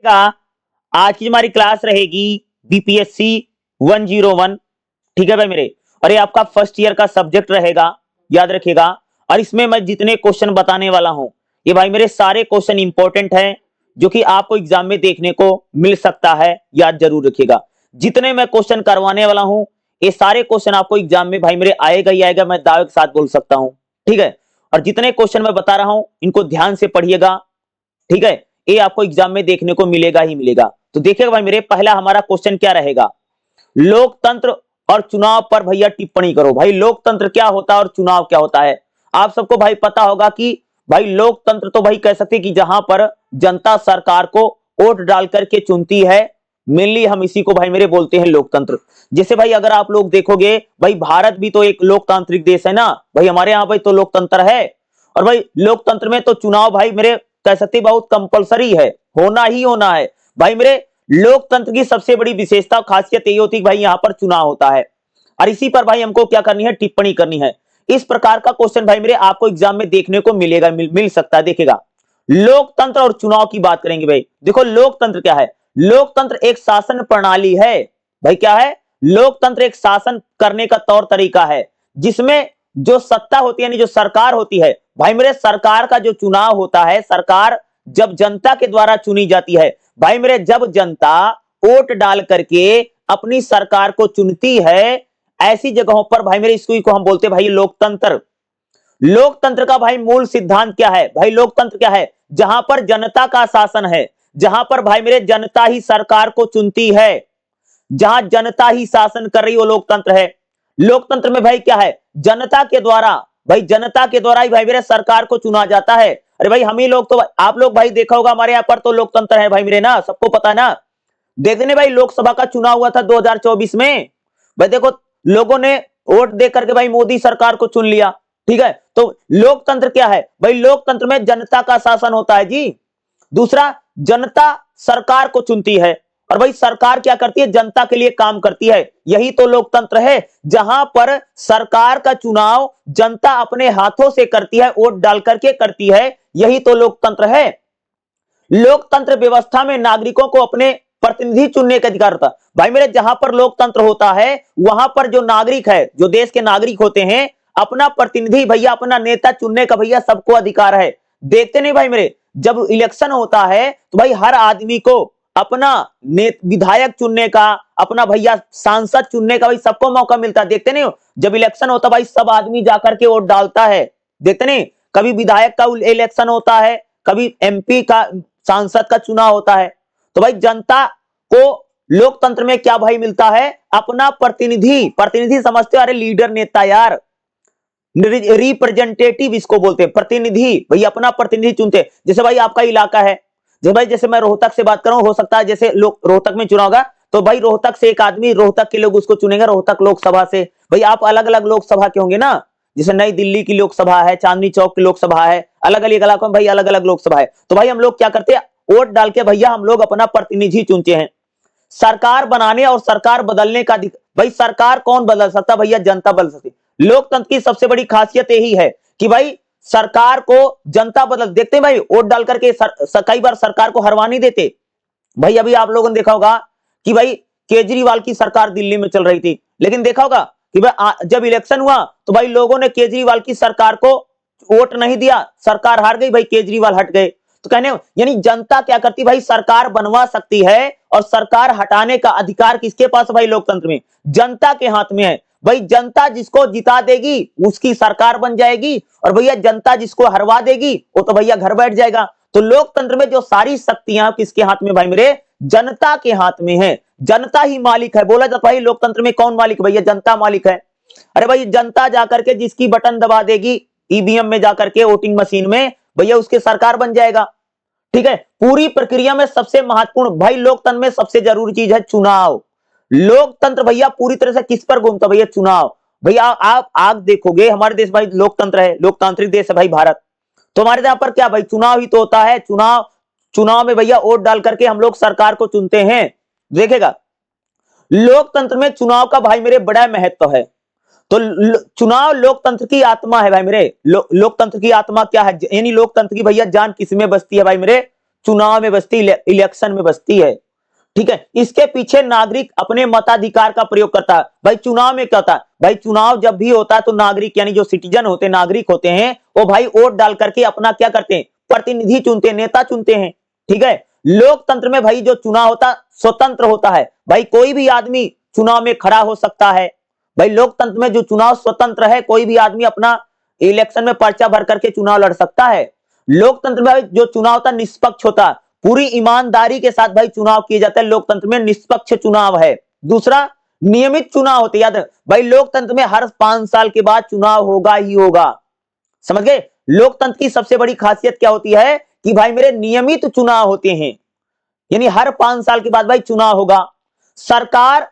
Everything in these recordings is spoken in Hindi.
आज की हमारी क्लास रहेगी बीपीएससी 101। ठीक है भाई मेरे, और ये आपका फर्स्ट ईयर का सब्जेक्ट रहेगा, याद रखिएगा। और इसमें मैं जितने क्वेश्चन बताने वाला हूं, ये भाई मेरे सारे क्वेश्चन इंपॉर्टेंट हैं, जो कि आपको एग्जाम में देखने को मिल सकता है, याद जरूर रखिएगा। जितने मैं क्वेश्चन करवाने वाला हूं, ये सारे क्वेश्चन आपको एग्जाम में भाई मेरे आएगा ही आएगा, मैं दावे के साथ बोल सकता हूं। ठीक है, और जितने क्वेश्चन मैं बता रहा हूं, इनको ध्यान से पढ़िएगा। ठीक है, ये आपको एग्जाम में देखने को मिलेगा ही मिलेगा। तो देखिएगा भाई मेरे, पहला हमारा क्वेश्चन क्या रहेगा, लोकतंत्र और चुनाव पर भैया टिप्पणी करो। भाई लोकतंत्र क्या होता है और चुनाव क्या होता है, आप सबको भाई पता होगा कि भाई लोकतंत्र तो भाई कह सकते हैं कि जहां पर जनता सरकार को वोट डाल करके चुनती है, मेनली हम इसी को भाई मेरे बोलते हैं लोकतंत्र। जैसे भाई अगर आप लोग देखोगे, भाई भारत भी तो एक लोकतांत्रिक देश है ना भाई, हमारे यहाँ भाई तो लोकतंत्र है। और भाई लोकतंत्र में तो चुनाव भाई मेरे कह सकते बहुत कंपलसरी है, होना ही होना है। भाई मेरे लोकतंत्र की सबसे बड़ी विशेषता खासियत यही होती है भाई यहाँ पर चुनाव होता है, और इसी पर भाई हमको क्या करनी है, टिप्पणी करनी है। इस प्रकार का क्वेश्चन भाई मेरे आपको एग्जाम में देखने को मिलेगा, मिल सकता है। देखिएगा, लोकतंत्र और चुनाव की बात करेंगे भाई। देखो लोकतंत्र क्या है, लोकतंत्र एक शासन प्रणाली है। भाई क्या है, लोकतंत्र एक शासन करने का तौर तरीका है, जिसमें जो सत्ता होती है यानी जो सरकार होती है, भाई मेरे सरकार का जो चुनाव होता है, सरकार जब जनता के द्वारा चुनी जाती है, भाई मेरे जब जनता वोट डाल करके अपनी सरकार को चुनती है, ऐसी जगहों पर भाई मेरे इसको हम बोलते हैं भाई लोकतंत्र। लोकतंत्र का भाई मूल सिद्धांत क्या है, भाई लोकतंत्र क्या है, जहां पर जनता का शासन है, जहां पर भाई मेरे जनता ही सरकार को चुनती है, जहां जनता ही शासन कर रही वो लोकतंत्र है। लोकतंत्र में भाई क्या है, जनता के द्वारा, भाई जनता के द्वारा ही भाई मेरे सरकार को चुना जाता है। अरे भाई हम ही लोग तो, आप लोग भाई देखा होगा हमारे यहाँ पर तो लोकतंत्र है भाई मेरे ना, सबको पता है ना। देखने भाई लोकसभा का चुनाव हुआ था 2024 में, भाई देखो लोगों ने वोट दे करके भाई मोदी सरकार को चुन लिया। ठीक है, तो लोकतंत्र क्या है भाई, लोकतंत्र में जनता का शासन होता है जी। दूसरा, जनता सरकार को चुनती है, और भाई सरकार क्या करती है, जनता के लिए काम करती है। यही तो लोकतंत्र है, जहां पर सरकार का चुनाव जनता अपने हाथों से करती है, वोट डाल करके करती है, यही तो लोकतंत्र है। लोकतंत्र व्यवस्था में नागरिकों को अपने प्रतिनिधि चुनने का अधिकार होता है। भाई मेरे जहां पर लोकतंत्र होता है, वहां पर जो नागरिक है, जो देश के नागरिक होते हैं, अपना प्रतिनिधि भैया, अपना नेता चुनने का भैया सबको अधिकार है। देखते नहीं भाई मेरे, जब इलेक्शन होता है तो भाई हर आदमी को अपना विधायक चुनने का, अपना भैया सांसद चुनने का भाई सबको मौका मिलता है। देखते नहीं हो, जब इलेक्शन होता भाई सब आदमी जाकर के वोट डालता है। देखते नहीं, कभी विधायक का इलेक्शन होता है, कभी एमपी का, सांसद का चुनाव होता है। तो भाई जनता को लोकतंत्र में क्या भाई मिलता है, अपना प्रतिनिधि। प्रतिनिधि समझते हो, अरे लीडर नेता यार, रिप्रेजेंटेटिव इसको बोलते हैं, प्रतिनिधि। भाई अपना प्रतिनिधि चुनते हैं। जैसे भाई आपका इलाका है, जैसे भाई जैसे मैं रोहतक से बात करूं, हो सकता है जैसे लोग रोहतक में चुना होगा, तो भाई रोहतक से एक आदमी, रोहतक के लोग उसको चुनेंगे, रोहतक लोकसभा से। भाई आप अलग अलग लोकसभा के होंगे ना, जैसे नई दिल्ली की लोकसभा है, चांदनी चौक की लोकसभा है, अलग अलग इलाकों में भाई अलग अलग लोकसभा है। तो भाई हम लोग क्या करते हैं, वोट डाल के भैया हम लोग अपना प्रतिनिधि चुनते हैं। सरकार बनाने और सरकार बदलने का भाई सरकार कौन बदल सकता, भैया जनता बदल सकती। लोकतंत्र की सबसे बड़ी खासियत यही है कि भाई सरकार को जनता बदल, देखते हैं भाई वोट डाल करके कई बार सरकार को हरवा नहीं देते। भाई अभी आप लोगों ने देखा होगा कि भाई केजरीवाल की सरकार दिल्ली में चल रही थी, लेकिन देखा होगा कि भाई जब इलेक्शन हुआ तो भाई लोगों ने केजरीवाल की सरकार को वोट नहीं दिया, सरकार हार गई, भाई केजरीवाल हट गए। तो कहने यानी जनता क्या करती, भाई सरकार बनवा सकती है, और सरकार हटाने का अधिकार किसके पास है भाई, लोकतंत्र में जनता के हाथ में है। भाई जनता जिसको जिता देगी उसकी सरकार बन जाएगी, और भैया जनता जिसको हरवा देगी वो तो भैया घर बैठ जाएगा। तो लोकतंत्र में जो सारी शक्तियां किसके हाथ में भाई मेरे, जनता के हाथ में है। जनता ही मालिक है, बोला जाता भाई लोकतंत्र में कौन मालिक, भैया जनता मालिक है। अरे भाई जनता जाकर के जिसकी बटन दबा देगी ईवीएम में जाकर के, वोटिंग मशीन में, भैया उसके सरकार बन जाएगा। ठीक है, पूरी प्रक्रिया में सबसे महत्वपूर्ण भाई लोकतंत्र में सबसे जरूरी चीज है चुनाव। लोकतंत्र भैया पूरी तरह से किस पर घूमता, भैया चुनाव। भैया आप देखोगे हमारे देश भाई लोकतंत्र है, लोकतांत्रिक देश है भाई भारत, तो हमारे यहाँ पर क्या भाई चुनाव ही तो होता है। चुनाव में भैया वोट डाल करके हम लोग सरकार को चुनते हैं। देखेगा, लोकतंत्र में चुनाव का भाई मेरे बड़ा महत्व है। तो चुनाव लोकतंत्र की आत्मा है भाई मेरे। लोकतंत्र की आत्मा क्या है, यानी लोकतंत्र की भैया जान किस में बसती है भाई मेरे, चुनाव में बचती, इलेक्शन में बचती है। ठीक है, इसके पीछे नागरिक अपने मताधिकार का प्रयोग करता है। भाई चुनाव में क्या होता है, भाई चुनाव जब भी होता है तो नागरिक यानी जो सिटीजन होते हैं, नागरिक होते हैं, वो भाई वोट डाल करके अपना क्या करते हैं, प्रतिनिधि चुनते हैं, नेता चुनते हैं। ठीक है, लोकतंत्र में भाई जो चुनाव होता स्वतंत्र होता है। भाई कोई भी आदमी चुनाव में खड़ा हो सकता है। भाई लोकतंत्र में जो चुनाव स्वतंत्र है, कोई भी आदमी अपना इलेक्शन में पर्चा भर करके चुनाव लड़ सकता है। लोकतंत्र में भाई जो चुनाव होता निष्पक्ष होता है, पूरी ईमानदारी के साथ भाई चुनाव किए जाते हैं। लोकतंत्र में निष्पक्ष चुनाव है। दूसरा, नियमित चुनाव होते, याद भाई लोकतंत्र में हर 5 साल के बाद चुनाव होगा ही होगा। समझ गए, लोकतंत्र की सबसे बड़ी खासियत क्या होती है कि भाई मेरे नियमित चुनाव होते हैं, यानी हर 5 साल के बाद भाई चुनाव होगा। सरकार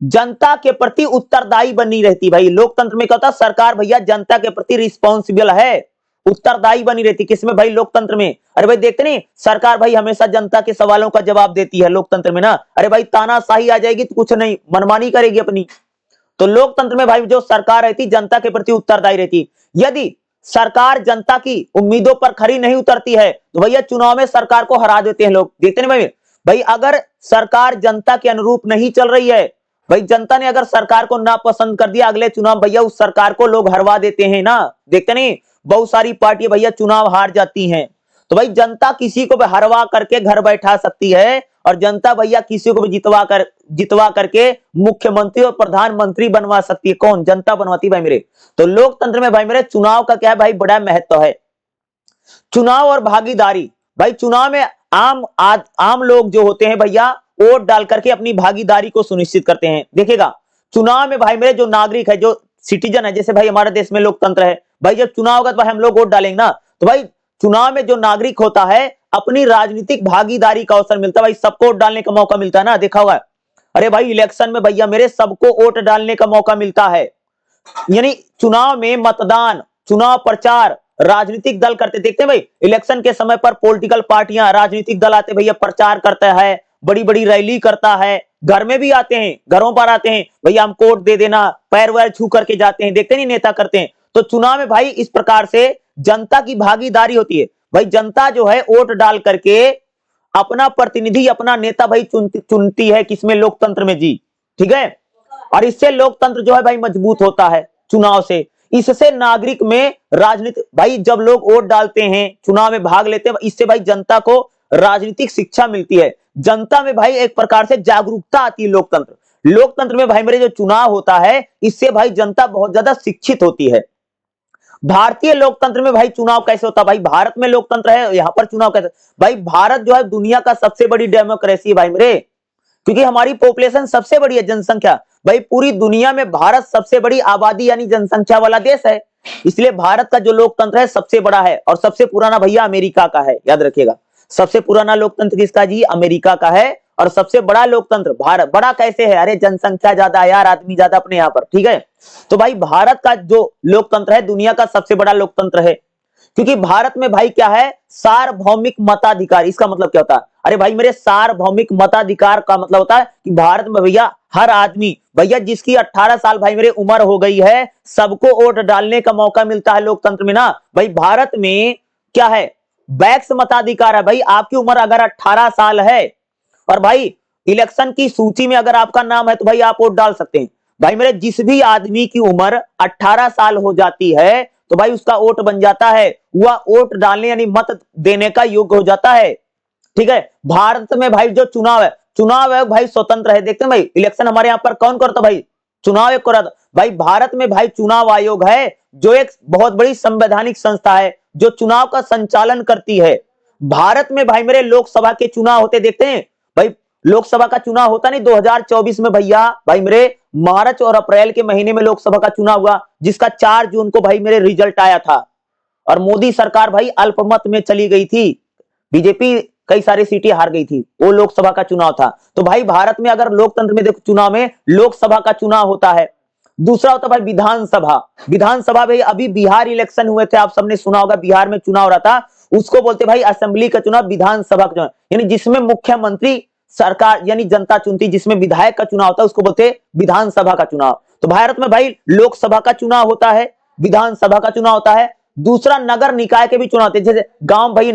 जनता के प्रति उत्तरदायी बनी रहती। भाई लोकतंत्र में क्या होता है, सरकार भैया जनता के प्रति रिस्पॉन्सिबल है, उत्तरदायी बनी रहती। किसमें भाई, लोकतंत्र में। अरे भाई देखते नहीं, सरकार भाई हमेशा जनता के सवालों का जवाब देती है लोकतंत्र में ना। अरे भाई तानाशाही आ जाएगी तो कुछ नहीं, मनमानी करेगी अपनी। तो लोकतंत्र में भाई जो सरकार रहती जनता के प्रति उत्तरदायी रहती। यदि सरकार जनता की उम्मीदों पर खरी नहीं उतरती है तो भैया चुनाव में सरकार को हरा देते हैं लोग। देखते नहीं भाई, भाई अगर सरकार जनता के अनुरूप नहीं चल रही है, भाई जनता ने अगर सरकार को नापसंद कर दिया, अगले चुनाव भैया उस सरकार को लोग हरवा देते हैं ना। देखते नहीं, बहुत सारी पार्टियां भैया चुनाव हार जाती हैं। तो भाई जनता किसी को भी हरवा करके घर बैठा सकती है, और जनता भैया किसी को भी जितवा करके मुख्यमंत्री और प्रधानमंत्री बनवा सकती है। कौन, जनता बनवाती भाई मेरे। तो लोकतंत्र में भाई मेरे चुनाव का क्या है भाई, बड़ा महत्व है। चुनाव और भागीदारी, भाई चुनाव में आम लोग जो होते हैं भैया वोट डाल करके अपनी भागीदारी को सुनिश्चित करते हैं। देखिएगा चुनाव में भाई मेरे जो नागरिक है, जो सिटीजन है, जैसे भाई हमारे देश में लोकतंत्र है, भाई जब चुनाव होगा तो भाई हम लोग वोट डालेंगे ना। तो भाई चुनाव में जो नागरिक होता है अपनी राजनीतिक भागीदारी का अवसर मिलता है। भाई सबको वोट डालने का मौका मिलता है ना, देखा होगा। अरे भाई इलेक्शन में भैया मेरे सबको वोट डालने का मौका मिलता है। यानी चुनाव में मतदान, चुनाव प्रचार राजनीतिक दल करते, देखते हैं भाई इलेक्शन के समय पर पॉलिटिकल पार्टियां, राजनीतिक दल आते भैया, प्रचार करता है, बड़ी बड़ी रैली करता है, घर में भी आते हैं, घरों पर आते हैं, भैया हमको वोट दे देना, पैर वैर छू करके जाते हैं। देखते नहीं नेता करते हैं। तो चुनाव में भाई इस प्रकार से जनता की भागीदारी होती है। भाई जनता जो है वोट डाल करके अपना प्रतिनिधि, अपना नेता भाई चुनती है। किसमें, लोकतंत्र में जी। ठीक है, और इससे लोकतंत्र जो है भाई मजबूत होता है चुनाव से। इससे नागरिक में राजनीति, भाई जब लोग वोट डालते हैं, चुनाव में भाग लेते हैं, इससे भाई जनता को राजनीतिक शिक्षा मिलती है। जनता में भाई एक प्रकार से जागरूकता आती है। लोकतंत्र में भाई मेरे जो चुनाव होता है, इससे भाई जनता बहुत ज्यादा शिक्षित होती है। भारतीय लोकतंत्र में भाई चुनाव कैसे होता है, भाई भारत में लोकतंत्र है, यहां पर चुनाव कैसे। भाई भारत जो है दुनिया का सबसे बड़ी डेमोक्रेसी है भाई मेरे, क्योंकि हमारी पॉपुलेशन सबसे बड़ी है, जनसंख्या। भाई पूरी दुनिया में भारत सबसे बड़ी आबादी यानी जनसंख्या वाला देश है, इसलिए भारत का जो लोकतंत्र है सबसे बड़ा है। और सबसे पुराना भैया अमेरिका का है, याद रखिएगा। सबसे पुराना लोकतंत्र किसका जी, अमेरिका का है। और सबसे बड़ा लोकतंत्र भारत। बड़ा कैसे है, अरे जनसंख्या ज्यादा है यार, आदमी ज्यादा अपने यहाँ पर। ठीक है, तो भाई भारत का जो लोकतंत्र है दुनिया का सबसे बड़ा लोकतंत्र है, क्योंकि भारत में भाई क्या है, सार्वभौमिक मताधिकार। इसका मतलब क्या होता है, अरे भाई मेरे सार्वभौमिक मताधिकार का मतलब होता है कि भारत में भैया हर आदमी, भैया जिसकी 18 साल भाई मेरे उम्र हो गई है, सबको वोट डालने का मौका मिलता है लोकतंत्र में ना। भाई भारत में क्या है, वैक्स मताधिकार है। भाई आपकी उम्र अगर 18 साल है और भाई इलेक्शन की सूची में अगर आपका नाम है तो भाई आप वोट डाल सकते हैं। भाई मेरे जिस भी आदमी की उम्र 18 साल हो जाती है तो भाई उसका वोट बन जाता है, वह वोट डालने यानी मत देने का योग्य हो जाता है। ठीक है, भारत में भाई जो चुनाव है भाई स्वतंत्र है। देखते हैं भाई इलेक्शन हमारे यहाँ पर कौन करता भाई, चुनाव एक करता भाई। भारत में भाई चुनाव आयोग है, जो एक बहुत बड़ी संवैधानिक संस्था है जो चुनाव का संचालन करती है। भारत में भाई मेरे लोकसभा के चुनाव होते, देखते हैं भाई लोकसभा का चुनाव होता नहीं 2024 में भैया, भाई मेरे मार्च और अप्रैल के महीने में लोकसभा का चुनाव हुआ, जिसका 4 जून को भाई मेरे रिजल्ट आया था। और मोदी सरकार भाई अल्पमत में चली गई थी, बीजेपी कई सारी सीटें हार गई थी, वो लोकसभा का चुनाव था। तो भाई भारत में अगर लोकतंत्र में देखो, चुनाव में लोकसभा का चुनाव होता है। दूसरा होता है भाई विधानसभा। विधानसभा भाई अभी बिहार इलेक्शन हुए थे, आप सबने सुना होगा, बिहार में चुनाव हो रहा था, उसको बोलते भाई असेंबली का चुनाव, विधानसभा का चुनाव, यानी जिसमें मुख्यमंत्री सरकार यानी जनता चुनती, जिसमें विधायक का चुनाव होता है उसको बोलते विधानसभा का चुनाव। तो भारत में भाई लोकसभा का चुनाव होता है, विधानसभा का चुनाव होता है। दूसरा नगर निकाय के भी चुनाव होते हैं, जैसे गांव भाई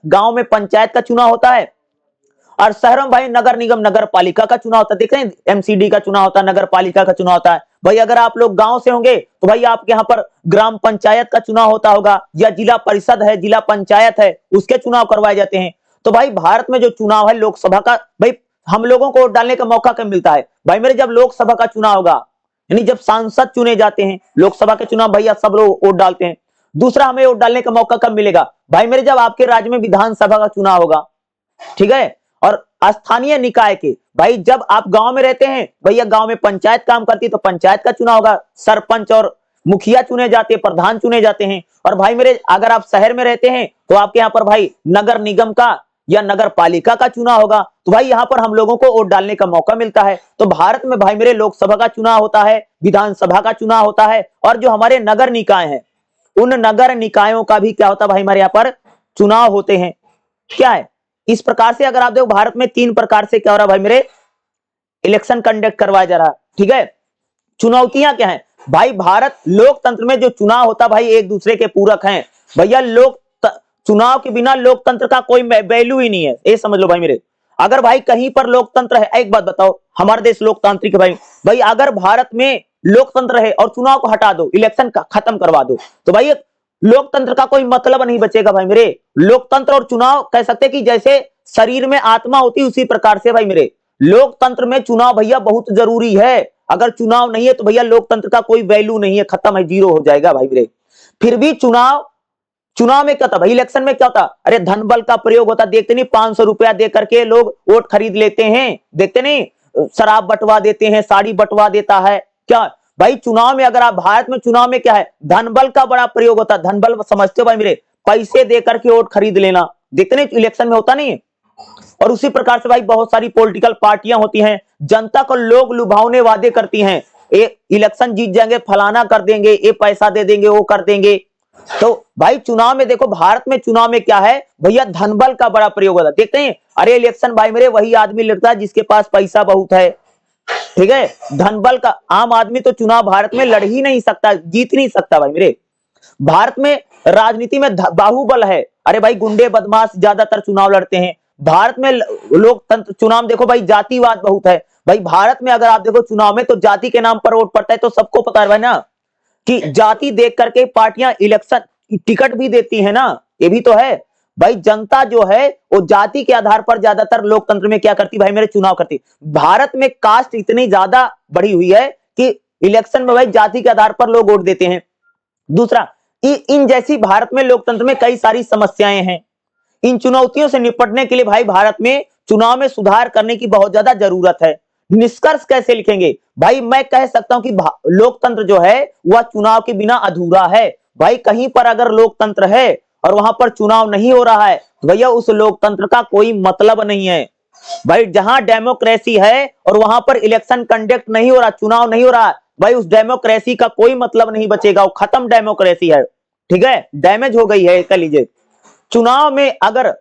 गांव में पंचायत का चुनाव होता है, और शहरों में भाई नगर निगम नगर पालिका का चुनाव होता है। देख रहे हैं, एमसीडी का चुनाव होता है, नगर पालिका का चुनाव होता है। भाई अगर आप लोग गांव से होंगे तो भाई आपके यहाँ पर ग्राम पंचायत का चुनाव होता होगा, या जिला परिषद है, जिला पंचायत है, उसके चुनाव करवाए जाते हैं। तो भाई भारत में जो चुनाव है लोकसभा का, भाई हम लोगों को वोट डालने का मौका कब मिलता है भाई मेरे? जब लोकसभा का चुनाव होगा, यानी जब सांसद चुने जाते हैं। लोकसभा के चुनाव भैया सब लोग वोट डालते हैं। दूसरा हमें वोट डालने का मौका कब मिलेगा भाई मेरे? जब आपके राज्य में विधानसभा का चुनाव होगा, ठीक है। और स्थानीय निकाय के, भाई जब आप गांव में रहते हैं, भैया गांव में पंचायत काम करती है तो पंचायत का चुनाव होगा, सरपंच और मुखिया चुने जाते हैं, प्रधान चुने जाते हैं। और भाई मेरे अगर आप शहर में रहते हैं तो आपके यहाँ पर भाई नगर निगम का या नगर पालिका का चुनाव होगा। तो भाई यहाँ पर हम लोगों को वोट डालने का मौका मिलता है। तो भारत में भाई मेरे लोकसभा का चुनाव होता है, विधानसभा का चुनाव होता है, और जो हमारे नगर निकाय हैं उन नगर निकायों का भी क्या होता है भाई हमारे यहाँ पर चुनाव होते हैं। क्या है, इस प्रकार से अगर आप देखो भारत में 3 प्रकार से क्या हो रहा है भाई मेरे, इलेक्शन कंडक्ट करवाया जा रहा है, ठीक है। चुनौतियां क्या है भाई? भारत लोकतंत्र में जो चुनाव होता है भाई एक दूसरे के पूरक हैं भैया। चुनाव के बिना लोकतंत्र का कोई वैल्यू ही नहीं है, ये समझ लो भाई मेरे। अगर भाई कहीं पर लोकतंत्र है, एक बात बताओ, हमारा देश लोकतांत्रिक है भाई अगर भारत में लोकतंत्र है और चुनाव को हटा दो, इलेक्शन का खत्म करवा दो, तो भाई लोकतंत्र का कोई मतलब नहीं बचेगा भाई मेरे। लोकतंत्र और चुनाव कह सकते हैं कि जैसे शरीर में आत्मा होती है उसी प्रकार से भाई मेरे लोकतंत्र में चुनाव भैया बहुत जरूरी है। अगर चुनाव नहीं है तो भैया लोकतंत्र का कोई वैल्यू नहीं है, खत्म है, जीरो हो जाएगा भाई मेरे। फिर भी चुनाव में क्या था भाई, इलेक्शन में क्या होता, अरे धन बल का प्रयोग होता। देखते नहीं 500 रुपया दे करके लोग वोट खरीद लेते हैं, देखते नहीं, शराब बंटवा देते हैं, साड़ी बंटवा देता है क्या भाई। चुनाव में अगर आप भारत में चुनाव में क्या है, धन बल का बड़ा प्रयोग होता है। धन बल समझते हो भाई मेरे, पैसे दे करके वोट खरीद लेना, देखते नहीं इलेक्शन में होता नहीं है। और उसी प्रकार से भाई बहुत सारी पॉलिटिकल पार्टियां होती हैं, जनता को लोग लुभावने वादे करती हैं, ये इलेक्शन जीत जाएंगे, फलाना कर देंगे, ये पैसा दे देंगे, वो कर देंगे। तो भाई चुनाव में देखो, भारत में चुनाव में क्या है भैया, धन बल का बड़ा प्रयोग होता है। देखते हैं, अरे इलेक्शन भाई मेरे वही आदमी लड़ता है जिसके पास पैसा बहुत है, ठीक है। धन बल का आम आदमी तो चुनाव भारत में लड़ ही नहीं सकता, जीत नहीं सकता भाई मेरे। भारत में राजनीति में बाहुबल है, अरे भाई गुंडे बदमाश ज्यादातर चुनाव लड़ते हैं। भारत में लोकतंत्र चुनाव देखो भाई जातिवाद बहुत है भाई भारत में। अगर आप देखो चुनाव में तो जाति के नाम पर वोट पड़ता है, तो सबको पता है भाई ना कि जाति देख करके पार्टियां इलेक्शन टिकट भी देती है ना, ये भी तो है भाई। जनता जो है वो जाति के आधार पर ज्यादातर लोकतंत्र में क्या करती भाई मेरे, चुनाव करती। भारत में कास्ट इतनी ज्यादा बढ़ी हुई है कि इलेक्शन में भाई जाति के आधार पर लोग वोट देते हैं। दूसरा, इन जैसी भारत में लोकतंत्र में कई सारी समस्याएं हैं। इन चुनौतियों से निपटने के लिए भाई भारत में चुनाव में सुधार करने की बहुत ज्यादा जरूरत है। निष्कर्ष कैसे लिखेंगे भाई? मैं कह सकता हूं कि लोकतंत्र जो है वह चुनाव के बिना अधूरा है भाई। कहीं पर अगर लोकतंत्र है और वहां पर चुनाव नहीं हो रहा है तो भैया उस लोकतंत्र का कोई मतलब नहीं है भाई। जहां डेमोक्रेसी है और वहां पर इलेक्शन कंडक्ट नहीं हो रहा, चुनाव नहीं हो रहा भाई, उस डेमोक्रेसी का कोई मतलब नहीं बचेगा, वो खत्म डेमोक्रेसी है, ठीक है, डैमेज हो गई है, कह लीजिए। चुनाव में अगर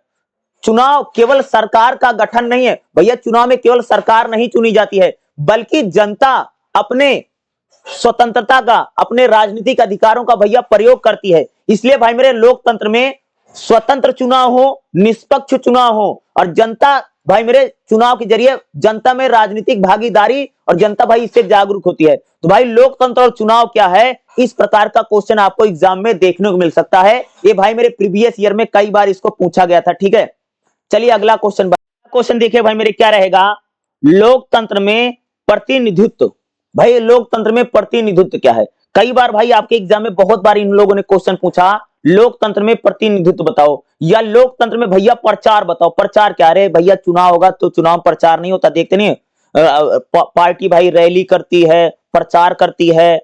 चुनाव केवल सरकार का गठन नहीं है भैया, चुनाव में केवल सरकार नहीं चुनी जाती है बल्कि जनता अपने स्वतंत्रता का, अपने राजनीतिक अधिकारों का भैया प्रयोग करती है। इसलिए भाई मेरे लोकतंत्र में स्वतंत्र चुनाव हो, निष्पक्ष चुनाव हो, और जनता भाई मेरे चुनाव के जरिए जनता में राजनीतिक भागीदारी, और जनता भाई इससे जागरूक होती है। तो भाई लोकतंत्र और चुनाव क्या है, इस प्रकार का क्वेश्चन आपको एग्जाम में देखने को मिल सकता है। ये भाई मेरे प्रीवियस ईयर में कई बार इसको पूछा गया था, ठीक है। चलिए अगला क्वेश्चन देखिए भाई मेरे, क्या रहेगा, लोकतंत्र में प्रतिनिधित्व। भाई लोकतंत्र में प्रतिनिधित्व क्या है? कई बार भाई आपके एग्जाम में बहुत बार इन लोगों ने क्वेश्चन पूछा, लोकतंत्र में प्रतिनिधित्व बताओ, या लोकतंत्र में भैया प्रचार बताओ। प्रचार क्या? रे भैया चुनाव होगा तो चुनाव प्रचार नहीं होता, देखते नहीं पार्टी भाई रैली करती है, प्रचार करती है,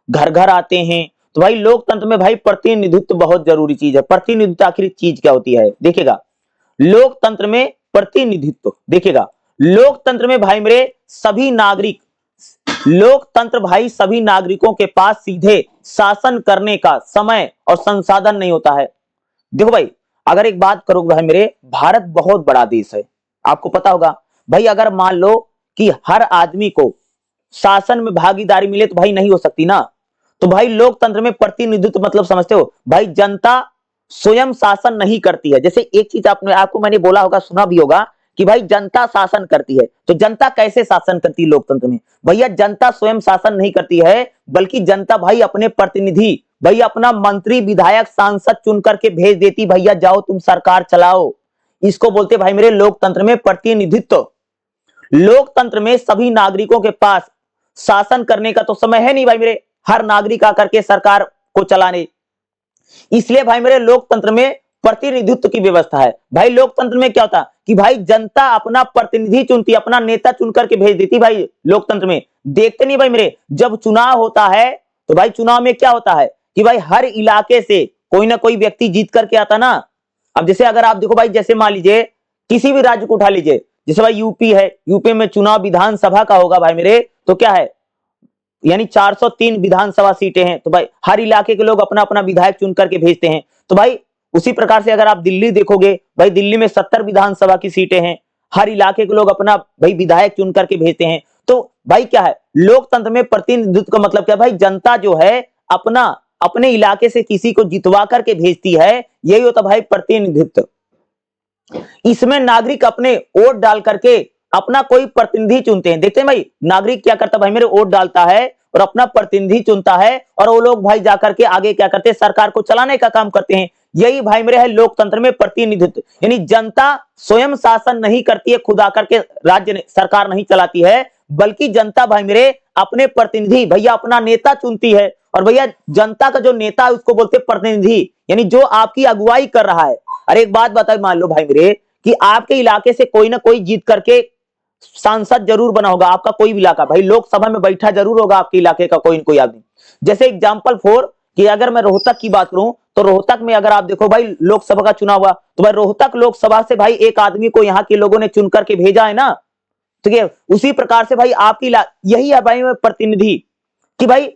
घर घर आते हैं। तो भाई लोकतंत्र में भाई प्रतिनिधित्व बहुत जरूरी चीज है। प्रतिनिधित्व आखिर चीज क्या होती है, देखिएगा। लोकतंत्र में प्रतिनिधित्व, देखिएगा, लोकतंत्र में भाई मेरे सभी नागरिक, लोकतंत्र भाई सभी नागरिकों के पास सीधे शासन करने का समय और संसाधन नहीं होता है। देखो भाई, अगर एक बात करोगे भाई मेरे, भारत बहुत बड़ा देश है, आपको पता होगा भाई। अगर मान लो कि हर आदमी को शासन में भागीदारी मिले तो भाई नहीं हो सकती ना। तो भाई लोकतंत्र में प्रतिनिधित्व मतलब समझते हो भाई, जनता स्वयं शासन नहीं करती है। जैसे एक चीज आपको मैंने बोला होगा, सुना भी होगा कि भाई जनता शासन करती है। तो जनता कैसे शासन करती है लोकतंत्र में? भैया जनता स्वयं शासन नहीं करती है, बल्कि जनता भाई अपने प्रतिनिधि, भाई अपना मंत्री विधायक सांसद चुन करके भेज देती, भैया जाओ तुम सरकार चलाओ। इसको बोलते भाई मेरे लोकतंत्र में प्रतिनिधित्व। लोकतंत्र में सभी नागरिकों के पास शासन करने का तो समय है नहीं भाई मेरे, हर नागरिक आकर के सरकार को चलाने। इसलिए भाई मेरे लोकतंत्र में प्रतिनिधित्व की व्यवस्था है। भाई लोकतंत्र में क्या होता कि भाई जनता अपना प्रतिनिधि चुनती, अपना नेता चुन करके भेज देती। भाई लोकतंत्र में देखते नहीं भाई मेरे, जब चुनाव होता है तो भाई चुनाव में क्या होता है कि भाई हर इलाके से कोई ना कोई व्यक्ति जीत करके आता ना। अब जैसे अगर आप देखो भाई, जैसे मान लीजिए किसी भी राज्य को उठा लीजिए, जैसे भाई यूपी है, यूपी में चुनाव विधानसभा का होगा भाई मेरे, तो क्या है यानी 403 विधानसभा सीटें हैं। तो भाई हर इलाके के लोग अपना अपना विधायक चुन करके भेजते हैं। तो भाई उसी प्रकार से अगर आप दिल्ली देखोगे, भाई दिल्ली में 70 विधानसभा की सीटें हैं, हर इलाके के लोग अपना भाई विधायक चुन करके भेजते हैं। तो भाई क्या है लोकतंत्र में प्रतिनिधित्व का मतलब क्या? भाई जनता जो है अपना अपने इलाके से किसी को जितवा करके भेजती है, यही होता भाई प्रतिनिधित्व। इसमें नागरिक अपने वोट डाल करके अपना कोई प्रतिनिधि चुनते हैं। देखते हैं भाई नागरिक क्या करता है भाई मेरे, वोट डालता है और अपना प्रतिनिधि चुनता है, और वो लोग भाई जाकर के आगे क्या करते हैं, सरकार को चलाने का काम करते हैं। यही भाई मेरे है लोकतंत्र में प्रतिनिधित्व। यानी जनता स्वयं शासन नहीं करती है, खुद आकर के राज्य सरकार नहीं चलाती है, बल्कि जनता भाई मेरे अपने प्रतिनिधि, भैया अपना नेता चुनती है। और भैया जनता का जो नेता है उसको बोलते प्रतिनिधि, यानी जो आपकी अगुवाई कर रहा है। अरे एक बात बताओ, मान लो भाई मेरे कि आपके इलाके से कोई ना कोई जीत करके सांसद जरूर बना होगा, आपका कोई भी इलाका भाई लोकसभा में बैठा जरूर होगा आपके इलाके का कोई न कोई आदमी। जैसे एग्जांपल फॉर कि अगर मैं रोहतक की बात करूं, तो रोहतक में अगर आप देखो भाई लोकसभा का चुनाव हुआ, तो भाई रोहतक लोकसभा से भाई एक आदमी को यहाँ के लोगों ने चुन करके भेजा है ना। ठीक है, उसी प्रकार से भाई आपकी यही है भाई प्रतिनिधि, कि भाई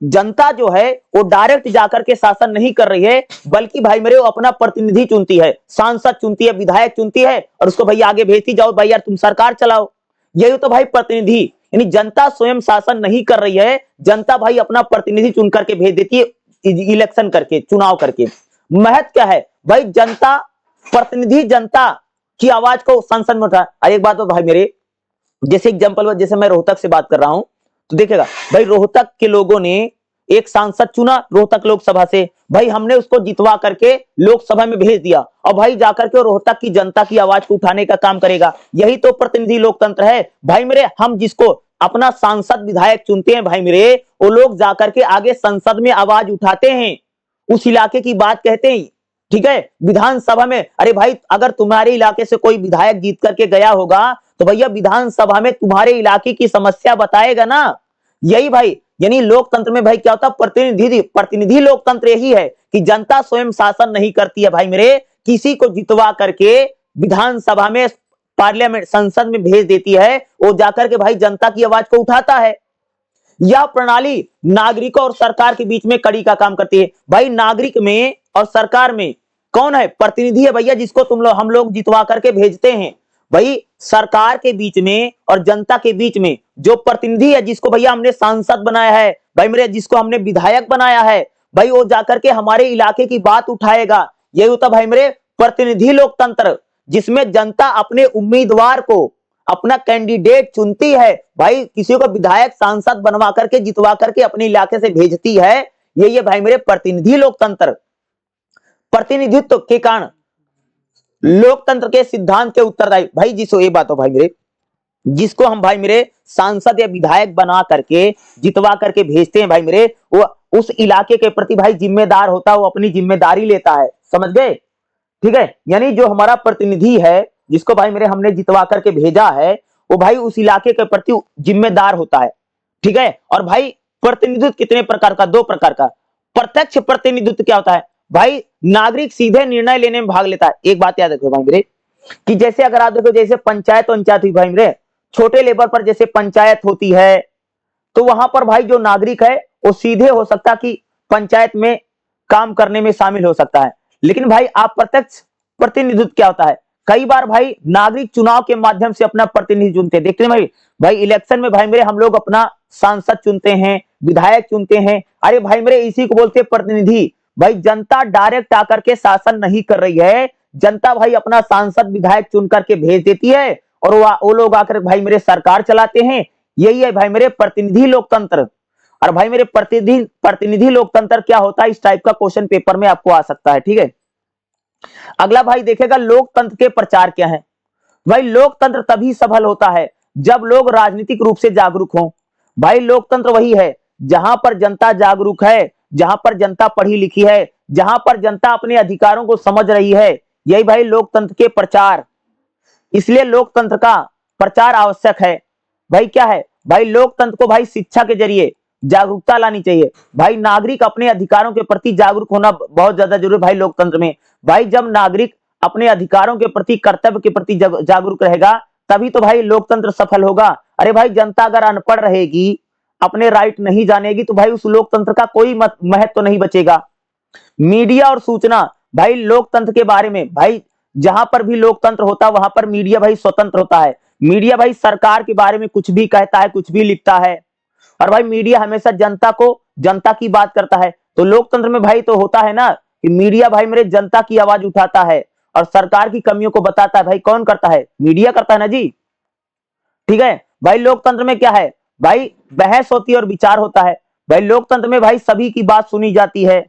जनता जो है वो डायरेक्ट जाकर के शासन नहीं कर रही है, बल्कि भाई मेरे वो अपना प्रतिनिधि चुनती है, सांसद चुनती है, विधायक चुनती है, और उसको भैया आगे भेजती, जाओ भाई यार तुम सरकार चलाओ। यही तो भाई प्रतिनिधि, यानी जनता स्वयं शासन नहीं कर रही है, जनता भाई अपना प्रतिनिधि चुन करके भेज देती है, इलेक्शन करके, चुनाव करके। महत्व क्या है भाई, जनता प्रतिनिधि जनता की आवाज को संसद में उठा। अरे एक बात तो भाई मेरे, जैसे एग्जांपल, जैसे मैं रोहतक से बात कर रहा हूं, तो देखेगा भाई रोहतक के लोगों ने एक सांसद चुना रोहतक लोकसभा से, भाई हमने उसको जितवा करके लोकसभा में भेज दिया, और भाई जाकर के रोहतक की जनता की आवाज को उठाने का काम करेगा। यही तो प्रतिनिधि लोकतंत्र है भाई मेरे। हम जिसको अपना सांसद विधायक चुनते हैं भाई मेरे, वो लोग जाकर के आगे संसद में आवाज उठाते हैं, उस इलाके की बात कहते हैं। ठीक है, विधानसभा में, अरे भाई अगर तुम्हारे इलाके से कोई विधायक जीत करके गया होगा, तो भैया विधानसभा में तुम्हारे इलाके की समस्या बताएगा ना। यही भाई यानी लोकतंत्र में भाई क्या होता है, प्रतिनिधि लोकतंत्र यही है कि जनता स्वयं शासन नहीं करती है भाई मेरे, किसी को जितवा करके विधानसभा में, पार्लियामेंट, संसद में भेज देती है, वो जाकर के भाई जनता की आवाज को उठाता है। यह प्रणाली नागरिकों और सरकार के बीच में कड़ी का काम करती है। भाई नागरिक में और सरकार में कौन है? प्रतिनिधि है भैया, जिसको हम लोग जितवा करके भेजते हैं। भाई सरकार के बीच में और जनता के बीच में जो प्रतिनिधि है, जिसको भैया हमने सांसद बनाया है भाई मेरे, जिसको हमने विधायक बनाया है, भाई वो जाकर के हमारे इलाके की बात उठाएगा। यही होता भाई मेरे प्रतिनिधि लोकतंत्र, जिसमें जनता अपने उम्मीदवार को, अपना कैंडिडेट चुनती है, भाई किसी को विधायक सांसद बनवा करके जितवा करके अपने इलाके से भेजती है। यही है भाई मेरे प्रतिनिधि लोकतंत्र। प्रतिनिधित्व के कारण लोकतंत्र के सिद्धांत के उत्तरदायी भाई, जिसको ये बात हो भाई मेरे, जिसको हम भाई मेरे सांसद या विधायक बना करके जितवा करके भेजते हैं भाई मेरे, वो उस इलाके के प्रति भाई जिम्मेदार होता है, वो अपनी जिम्मेदारी लेता है। समझ गए? ठीक है, यानी जो हमारा प्रतिनिधि है, जिसको भाई मेरे हमने जितवा करके भेजा है, वो भाई उस इलाके के प्रति जिम्मेदार होता है। ठीक है, और भाई प्रतिनिधित्व कितने प्रकार का? 2 प्रकार का। प्रत्यक्ष प्रतिनिधित्व क्या होता है भाई, नागरिक सीधे निर्णय लेने में भाग लेता है। एक बात याद रखो भाई मेरे, कि जैसे अगर आप देखो, जैसे पंचायत हुई भाई मेरे, छोटे लेवल पर जैसे पंचायत होती है, तो वहां पर भाई जो नागरिक है वो सीधे हो सकता कि पंचायत में काम करने में शामिल हो सकता है। लेकिन भाई आप प्रत्यक्ष प्रतिनिधित्व क्या होता है, कई बार भाई नागरिक चुनाव के माध्यम से अपना प्रतिनिधि चुनते हैं। देखते हैं भाई इलेक्शन में भाई मेरे हम लोग अपना सांसद चुनते हैं, विधायक चुनते हैं। अरे भाई मेरे इसी को बोलते हैं प्रतिनिधि। भाई जनता डायरेक्ट आकर के शासन नहीं कर रही है, जनता भाई अपना सांसद विधायक चुन करके भेज देती है और वो लोग आकर भाई मेरे सरकार चलाते हैं। यही है भाई मेरे प्रतिनिधि लोकतंत्र। और भाई मेरे प्रतिनिधि प्रतिनिधि लोकतंत्र क्या होता है, इस टाइप का क्वेश्चन पेपर में आपको आ सकता है। ठीक है, अगला भाई देखेगा लोकतंत्र के प्रचार क्या है। भाई लोकतंत्र तभी सफल होता है जब लोग राजनीतिक रूप से जागरूक हों। भाई लोकतंत्र वही है जहां पर जनता जागरूक है, जहां पर जनता पढ़ी लिखी है, जहां पर जनता अपने अधिकारों को समझ रही है। यही भाई लोकतंत्र के प्रचार, इसलिए लोकतंत्र का प्रचार आवश्यक है। भाई क्या है, भाई लोकतंत्र को भाई शिक्षा के जरिए जागरूकता लानी चाहिए। भाई नागरिक अपने अधिकारों के प्रति जागरूक होना बहुत ज्यादा जरूरी है भाई लोकतंत्र में। भाई जब नागरिक अपने अधिकारों के प्रति, कर्तव्य के प्रति जागरूक रहेगा तभी तो भाई लोकतंत्र सफल होगा। अरे भाई जनता अगर अनपढ़ रहेगी, अपने राइट नहीं जानेगी, तो भाई उस लोकतंत्र का कोई महत्व तो नहीं बचेगा। मीडिया और सूचना, भाई लोकतंत्र के बारे में, भाई जहां पर भी लोकतंत्र होता है वहां पर मीडिया भाई स्वतंत्र होता है। मीडिया भाई सरकार के बारे में कुछ भी कहता है, कुछ भी लिखता है। और भाई मीडिया हमेशा जनता की बात करता है। तो लोकतंत्र में भाई तो होता है ना कि मीडिया भाई मेरे जनता की आवाज उठाता है और सरकार की कमियों को बताता है। भाई कौन करता है, मीडिया करता है ना जी। ठीक है, भाई लोकतंत्र में क्या है, भाई बहस होती है और विचार होता है। भाई लोकतंत्र में भाई सभी की बात सुनी जाती है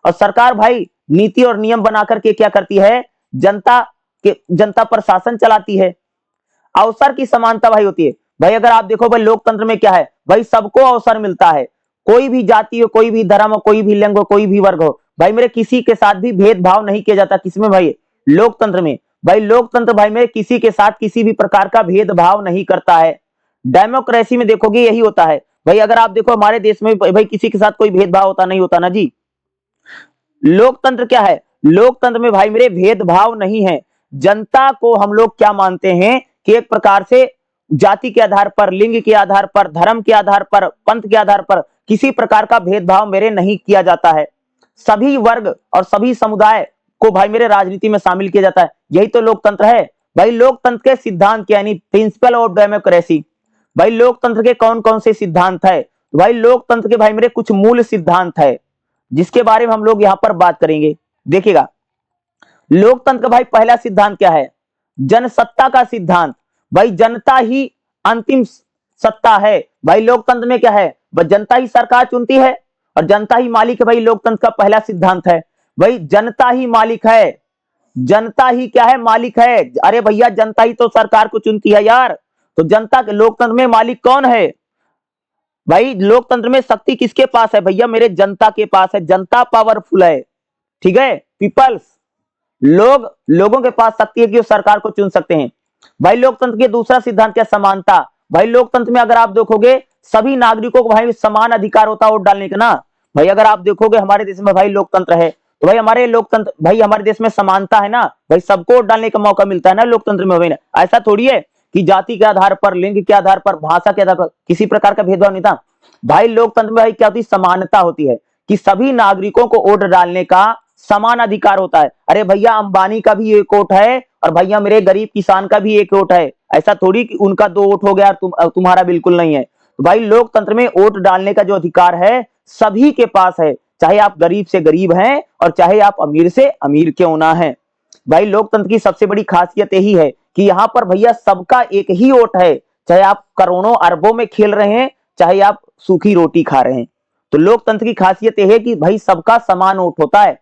और सरकार भाई नीति और नियम बना करके क्या करती है, जनता पर शासन चलाती है। अवसर की समानता भाई होती है। भाई अगर आप देखो भाई लोकतंत्र में क्या है, भाई सबको अवसर मिलता है। कोई भी जाति हो, कोई भी धर्म हो, कोई भी लिंग हो, कोई भी वर्ग हो, भाई मेरे किसी के साथ भी भेदभाव नहीं किया जाता। किसमें भाई, लोकतंत्र में। भाई लोकतंत्र भाई मेरे किसी के साथ किसी भी प्रकार का भेदभाव नहीं करता है। डेमोक्रेसी में देखोगे यही होता है। भाई अगर आप देखो हमारे देश में भाई किसी के साथ कोई भेदभाव होता नहीं होता ना जी। लोकतंत्र क्या है, लोकतंत्र में भाई मेरे भेदभाव नहीं है। जनता को हम लोग क्या मानते हैं कि एक प्रकार से जाति के आधार पर, लिंग के आधार पर, धर्म के आधार पर, पंथ के आधार पर किसी प्रकार का भेदभाव मेरे नहीं किया जाता है। सभी वर्ग और सभी समुदाय को भाई मेरे राजनीति में शामिल किया जाता है। यही तो लोकतंत्र है। भाई लोकतंत्र के सिद्धांत यानी प्रिंसिपल ऑफ डेमोक्रेसी, भाई लोकतंत्र के कौन कौन से सिद्धांत है। भाई लोकतंत्र के भाई मेरे कुछ मूल सिद्धांत है जिसके बारे में हम लोग यहां पर बात करेंगे। देखिएगा लोकतंत्र का भाई पहला सिद्धांत क्या है, जनसत्ता का सिद्धांत। भाई जनता ही अंतिम सत्ता है। भाई लोकतंत्र में क्या है, जनता ही सरकार चुनती है और जनता ही मालिक है। भाई लोकतंत्र का पहला सिद्धांत है, भाई जनता ही मालिक है। जनता ही क्या है, मालिक है। अरे भैया जनता ही तो सरकार को चुनती है यार। तो जनता के लोकतंत्र में मालिक कौन है, भाई लोकतंत्र में शक्ति किसके पास है, भैया मेरे जनता के पास है। जनता पावरफुल है। ठीक है, पीपल्स, लोगों के पास शक्ति है कि वो सरकार को चुन सकते हैं। भाई लोकतंत्र के दूसरा सिद्धांत क्या, समानता। भाई लोकतंत्र में अगर आप देखोगे सभी नागरिकों को भाई समान अधिकार होता है वोट डालने का ना। भाई अगर आप देखोगे हमारे देश में भाई लोकतंत्र है तो भाई हमारे देश में समानता है ना। भाई सबको वोट डालने का मौका मिलता है ना लोकतंत्र में। भाई ना ऐसा थोड़ी है कि जाति के आधार पर, लिंग के आधार पर, भाषा के आधार पर किसी प्रकार का भेदभाव नहीं था। भाई लोकतंत्र में भाई क्या होती है, समानता होती है कि सभी नागरिकों को वोट डालने का समान अधिकार होता है। अरे भैया अंबानी का भी एक वोट है और भैया मेरे गरीब किसान का भी एक वोट है। ऐसा थोड़ी कि उनका दो वोट हो गया तुम्हारा बिल्कुल नहीं है। तो भाई लोकतंत्र में वोट डालने का जो अधिकार है सभी के पास है, चाहे आप गरीब से गरीब हैं और चाहे आप अमीर से अमीर क्यों ना है। भाई लोकतंत्र की सबसे बड़ी खासियत यही है कि यहाँ पर भैया सबका एक ही वोट है, चाहे आप करोड़ों अरबों में खेल रहे हैं, चाहे आप सूखी रोटी खा रहे हैं। तो लोकतंत्र की खासियत यह है कि भाई सबका समान वोट होता है।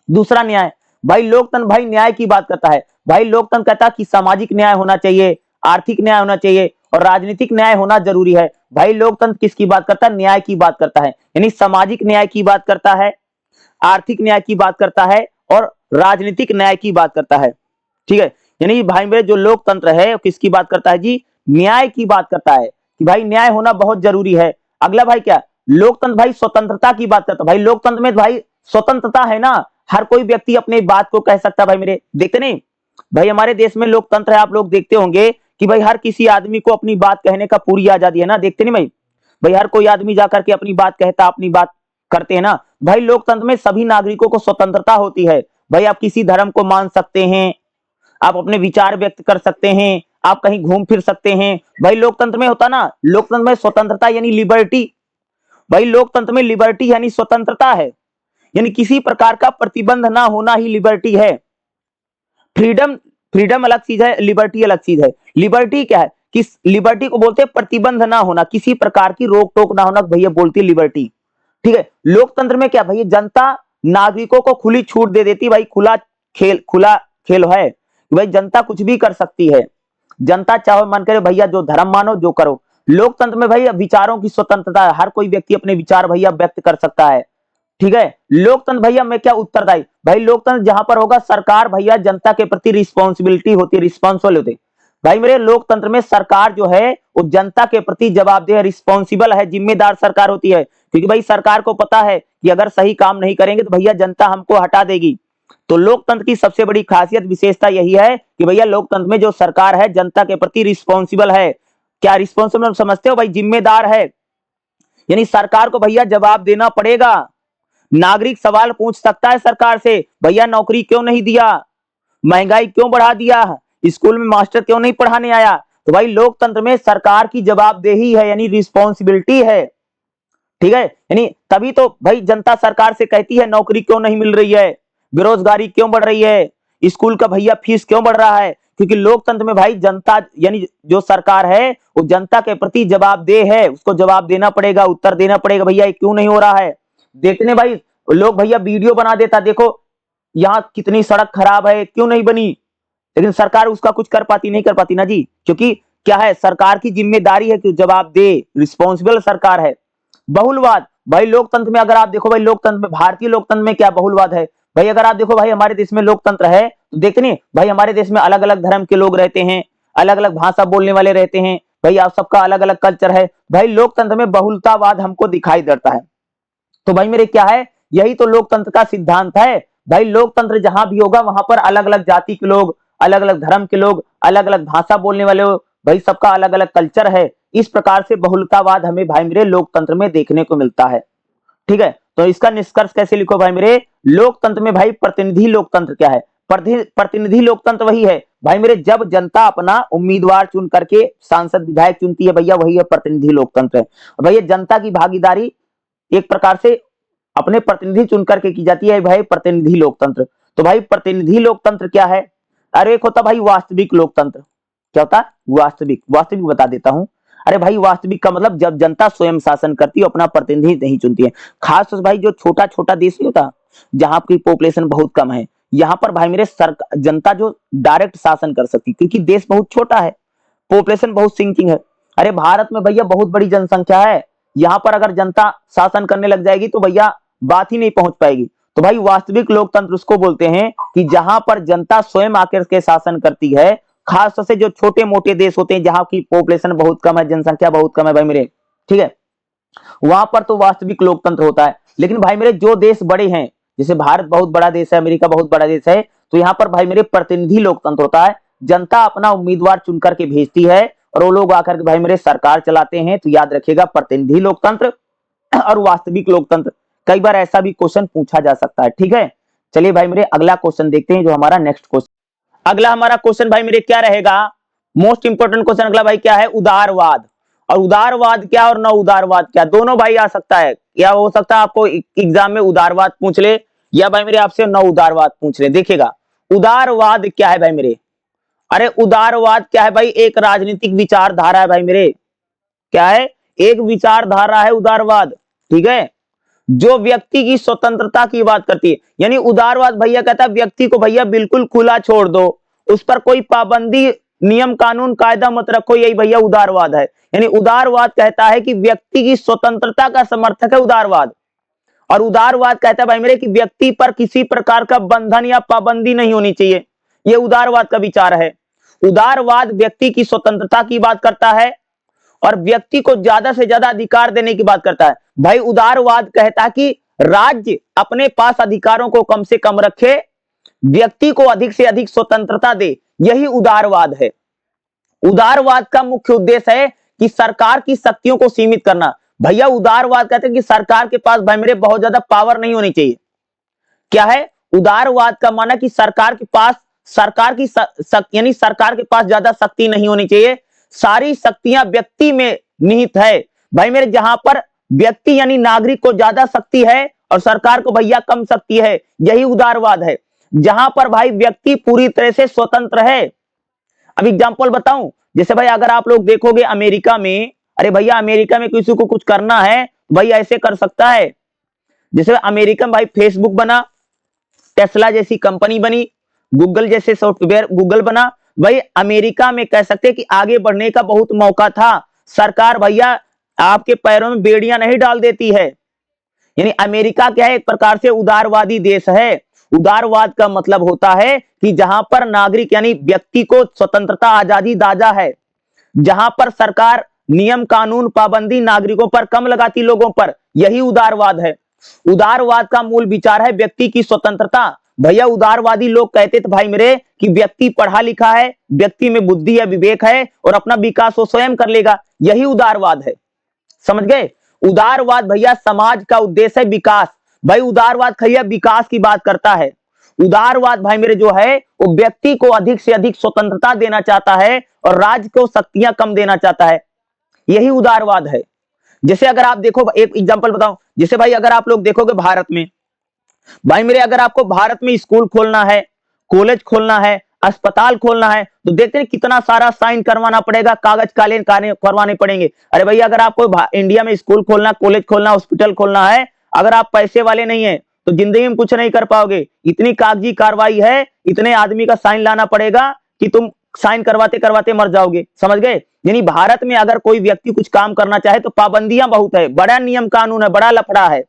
दूसरा न्याय। भाई लोकतंत्र भाई न्याय की बात करता है। भाई लोकतंत्र कहता है कि सामाजिक न्याय होना चाहिए, आर्थिक न्याय होना चाहिए और राजनीतिक न्याय होना जरूरी है। भाई लोकतंत्र किसकी बात करता है, न्याय की बात करता है। यानी सामाजिक न्याय की बात करता है, आर्थिक न्याय की बात करता है और राजनीतिक न्याय की बात करता है। ठीक है, यानी भाई मेरे जो लोकतंत्र है वो किसकी बात करता है जी, न्याय की बात करता है कि भाई न्याय होना बहुत जरूरी है। अगला भाई क्या, लोकतंत्र भाई स्वतंत्रता की बात करता है। भाई लोकतंत्र में भाई स्वतंत्रता है ना, हर कोई व्यक्ति अपने बात को कह सकता है। भाई मेरे देखते नहीं, भाई हमारे देश में लोकतंत्र है, आप लोग देखते होंगे कि भाई हर किसी आदमी को अपनी बात कहने का पूरी आजादी है ना। देखते नहीं भाई, भाई हर कोई आदमी जाकर के अपनी बात कहता, अपनी बात करते हैं ना। भाई लोकतंत्र में सभी नागरिकों को स्वतंत्रता होती है। भाई आप किसी धर्म को मान सकते हैं, आप अपने विचार व्यक्त कर सकते हैं, आप कहीं घूम फिर सकते हैं। भाई लोकतंत्र में होता ना, लोकतंत्र में स्वतंत्रता यानी लिबर्टी भाई लोकतंत्र में लिबर्टी यानी स्वतंत्रता है, यानी किसी प्रकार का प्रतिबंध ना होना ही लिबर्टी है। फ्रीडम, फ्रीडम अलग चीज है, लिबर्टी अलग चीज है। लिबर्टी क्या है कि लिबर्टी को बोलते हैं प्रतिबंध ना होना, किसी प्रकार की रोक टोक ना होना, भैया बोलती है लिबर्टी। ठीक है, लोकतंत्र में क्या भैया जनता नागरिकों को खुली छूट दे देती, भाई खुला खेल है, भाई जनता कुछ भी कर सकती है, जनता चाहे मन करे भैया जो धर्म मानो जो करो। लोकतंत्र में भैया विचारों की स्वतंत्रता है, हर कोई व्यक्ति अपने विचार भैया व्यक्त कर सकता है। ठीक है, लोकतंत्र भैया में क्या उत्तरदायी, भाई लोकतंत्र जहां पर होगा सरकार भैया जनता के प्रति रिस्पॉन्सिबिलिटी होती है, रिस्पॉन्सिबल होते, भाई मेरे लोकतंत्र में सरकार जो है वो जनता के प्रति जवाबदेह, रिस्पॉन्सिबल है, जिम्मेदार सरकार होती है, क्योंकि भाई सरकार को पता है कि अगर सही काम नहीं करेंगे तो भैया जनता हमको हटा देगी। तो लोकतंत्र की सबसे बड़ी खासियत विशेषता यही है कि भैया लोकतंत्र में जो सरकार है जनता के प्रति रिस्पॉन्सिबल है। क्या रिस्पॉन्सिबल समझते हो भाई, जिम्मेदार है, यानी सरकार को भैया जवाब देना पड़ेगा। नागरिक सवाल पूछ सकता है सरकार से, भैया नौकरी क्यों नहीं दिया, महंगाई क्यों बढ़ा दिया, स्कूल में मास्टर क्यों नहीं पढ़ाने आया। तो भाई लोकतंत्र में सरकार की जवाबदेही है, यानी रिस्पॉन्सिबिलिटी है। ठीक है, यानी तभी तो भाई जनता सरकार से कहती है नौकरी क्यों नहीं मिल रही है, बेरोजगारी क्यों बढ़ रही है, स्कूल का भैया फीस क्यों बढ़ रहा है, क्योंकि लोकतंत्र में भाई जनता यानी जो सरकार है वो जनता के प्रति जवाबदेह है, उसको जवाब देना पड़ेगा, उत्तर देना पड़ेगा, भैया क्यों नहीं हो रहा है। देखने भाई लोग भैया वीडियो बना देता, देखो यहाँ कितनी सड़क खराब है, क्यों नहीं बनी, लेकिन सरकार उसका कुछ कर पाती नहीं, कर पाती ना जी, क्योंकि क्या है सरकार की जिम्मेदारी है कि जवाब दे, रिस्पॉन्सिबल सरकार है। बहुलवाद, भाई लोकतंत्र में अगर आप देखो भाई लोकतंत्र में, भारतीय लोकतंत्र में क्या बहुलवाद है, भाई अगर आप देखो भाई हमारे देश में लोकतंत्र है तो देखते नहीं भाई हमारे देश में अलग अलग धर्म के लोग रहते हैं, अलग अलग भाषा बोलने वाले रहते हैं, भाई आप सबका अलग अलग कल्चर है, भाई लोकतंत्र में बहुलतावाद हमको दिखाई देता है। तो भाई मेरे क्या है, यही तो लोकतंत्र का सिद्धांत है। भाई लोकतंत्र जहां भी होगा वहां पर अलग अलग जाति के लोग, अलग अलग धर्म के लोग, अलग अलग भाषा बोलने वाले लोग, भाई सबका अलग अलग कल्चर है। इस प्रकार से बहुलतावाद हमें भाई मेरे लोकतंत्र में देखने को मिलता है। ठीक है, तो इसका निष्कर्ष कैसे लिखो भाई मेरे, लोकतंत्र में भाई प्रतिनिधि लोकतंत्र क्या है, प्रतिनिधि लोकतंत्र वही है भाई मेरे जब जनता अपना उम्मीदवार चुन करके सांसद विधायक चुनती है, भैया वही है प्रतिनिधि लोकतंत्र है। भैया जनता की भागीदारी एक प्रकार से अपने प्रतिनिधि चुन करके की जाती है, भाई प्रतिनिधि लोकतंत्र। तो भाई प्रतिनिधि लोकतंत्र क्या है, अरे एक होता भाई वास्तविक लोकतंत्र, क्या होता है वास्तविक, वास्तविक बता देता हूं। अरे भाई वास्तविक का मतलब जब जनता स्वयं शासन करती है, अपना प्रतिनिधि नहीं चुनती है। खास तौर से भाई जो छोटा छोटा देश नहीं होता जहां की पॉपुलेशन बहुत कम है, यहाँ पर भाई मेरे सरकार जनता जो डायरेक्ट शासन कर सकती, क्योंकि देश बहुत छोटा है, पॉपुलेशन बहुत सिंकिंग है। अरे भारत में भैया बहुत बड़ी जनसंख्या है, यहाँ पर अगर जनता शासन करने लग जाएगी तो भैया बात ही नहीं पहुंच पाएगी। तो भाई वास्तविक लोकतंत्र उसको बोलते हैं कि जहां पर जनता स्वयं आकर के शासन करती है, खासतौर से जो छोटे मोटे देश होते हैं जहां की पॉपुलेशन बहुत कम है, जनसंख्या बहुत कम है भाई मेरे, ठीक है, वहां पर तो वास्तविक लोकतंत्र होता है। लेकिन भाई मेरे जो देश बड़े हैं, जैसे भारत बहुत बड़ा देश है, अमेरिका बहुत बड़ा देश है, तो यहाँ पर भाई मेरे प्रतिनिधि लोकतंत्र होता है, जनता अपना उम्मीदवार चुन करके भेजती है और वो लोग आकर के भाई मेरे सरकार चलाते हैं। तो याद रखिएगा प्रतिनिधि लोकतंत्र और वास्तविक लोकतंत्र, कई बार ऐसा भी क्वेश्चन पूछा जा सकता है। ठीक है, चलिए भाई मेरे अगला क्वेश्चन देखते हैं जो हमारा नेक्स्ट क्वेश्चन। अगला हमारा क्वेश्चन भाई मेरे क्या रहेगा, मोस्ट इंपोर्टेंट क्वेश्चन अगला भाई क्या है, उदारवाद। और उदारवाद क्या और न उदारवाद क्या, दोनों भाई आ सकता है, या हो सकता है आपको एग्जाम में उदारवाद पूछ ले, या भाई मेरे आपसे न उदारवाद पूछ ले। देखिएगा उदारवाद क्या है भाई मेरे, अरे उदारवाद क्या है भाई, एक राजनीतिक विचारधारा है भाई मेरे, क्या है, एक विचारधारा है उदारवाद। ठीक है, जो व्यक्ति की स्वतंत्रता की बात करती है, यानी उदारवाद भैया कहता है व्यक्ति को भैया बिल्कुल खुला छोड़ दो, उस पर कोई पाबंदी नियम कानून कायदा मत रखो, यही भैया उदारवाद है। यानी उदारवाद कहता है कि व्यक्ति की स्वतंत्रता का समर्थक है उदारवाद। और उदारवाद कहता है भाई मेरे कि व्यक्ति पर किसी प्रकार का बंधन या पाबंदी नहीं होनी चाहिए, यह उदारवाद का विचार है। उदारवाद व्यक्ति की स्वतंत्रता की बात करता है और व्यक्ति को ज्यादा से ज्यादा अधिकार देने की बात करता है। भाई उदारवाद कहता है कि राज्य अपने पास अधिकारों को कम से कम रखे, व्यक्ति को अधिक से अधिक स्वतंत्रता दे, यही उदारवाद है। उदारवाद का मुख्य उद्देश्य है कि सरकार की शक्तियों को सीमित करना। भैया उदारवाद कहते हैं कि सरकार के पास भाई मेरे बहुत ज्यादा पावर नहीं होनी चाहिए। क्या है उदारवाद का माना कि सरकार के पास यानी सरकार के पास ज्यादा शक्ति नहीं होनी चाहिए, सारी शक्तियां व्यक्ति में निहित है। भाई मेरे जहां पर व्यक्ति यानी नागरिक को ज्यादा शक्ति है और सरकार को भैया कम शक्ति है, यही उदारवाद है। जहां पर भाई व्यक्ति पूरी तरह से स्वतंत्र है। अब एग्जांपल बताऊं, जैसे भाई अगर आप लोग देखोगे अमेरिका में, अरे भैया अमेरिका में किसी को कुछ करना है भाई ऐसे कर सकता है। जैसे अमेरिका में भाई फेसबुक बना, टेस्ला जैसी कंपनी बनी, गूगल जैसे सॉफ्टवेयर गूगल बना, भाई अमेरिका में कह सकते हैं कि आगे बढ़ने का बहुत मौका था। सरकार भैया आपके पैरों में बेड़ियां नहीं डाल देती है। यानी अमेरिका क्या है, एक प्रकार से उदारवादी देश है। उदारवाद का मतलब होता है कि जहां पर नागरिक यानी व्यक्ति को स्वतंत्रता आजादी दाजा है, जहां पर सरकार नियम कानून पाबंदी नागरिकों पर कम लगाती लोगों पर, यही उदारवाद है। उदारवाद का मूल विचार है व्यक्ति की स्वतंत्रता। भैया उदारवादी लोग कहते थे भाई मेरे कि व्यक्ति पढ़ा लिखा है, व्यक्ति में बुद्धि है, विवेक है और अपना विकास वो स्वयं कर लेगा, यही उदारवाद है। समझ गए? उदारवाद भैया समाज का उद्देश्य है विकास। भाई उदारवाद भैया विकास की बात करता है। उदारवाद भाई मेरे जो है वो व्यक्ति को अधिक से अधिक स्वतंत्रता देना चाहता है और राज्य को शक्तियां कम देना चाहता है, यही उदारवाद है। जैसे अगर आप देखो, एक एग्जांपल बताऊं, जैसे भाई अगर आप लोग देखोगे भारत में, भाई मेरे अगर आपको भारत में स्कूल खोलना है, कॉलेज खोलना है, अस्पताल खोलना है, तो देखते हैं कितना सारा साइन करवाना पड़ेगा, कागज काले करवाने पड़ेंगे। अरे भैया अगर आपको इंडिया में स्कूल खोलना, कॉलेज खोलना, हॉस्पिटल खोलना है, अगर आप पैसे वाले नहीं है तो जिंदगी में कुछ नहीं कर पाओगे। इतनी कागजी कार्रवाई है, इतने आदमी का साइन लाना पड़ेगा कि तुम साइन करवाते करवाते मर जाओगे। समझ गए? यानी भारत में अगर कोई व्यक्ति कुछ काम करना चाहे तो पाबंदियां बहुत है, बड़ा नियम कानून है, बड़ा लफड़ा है।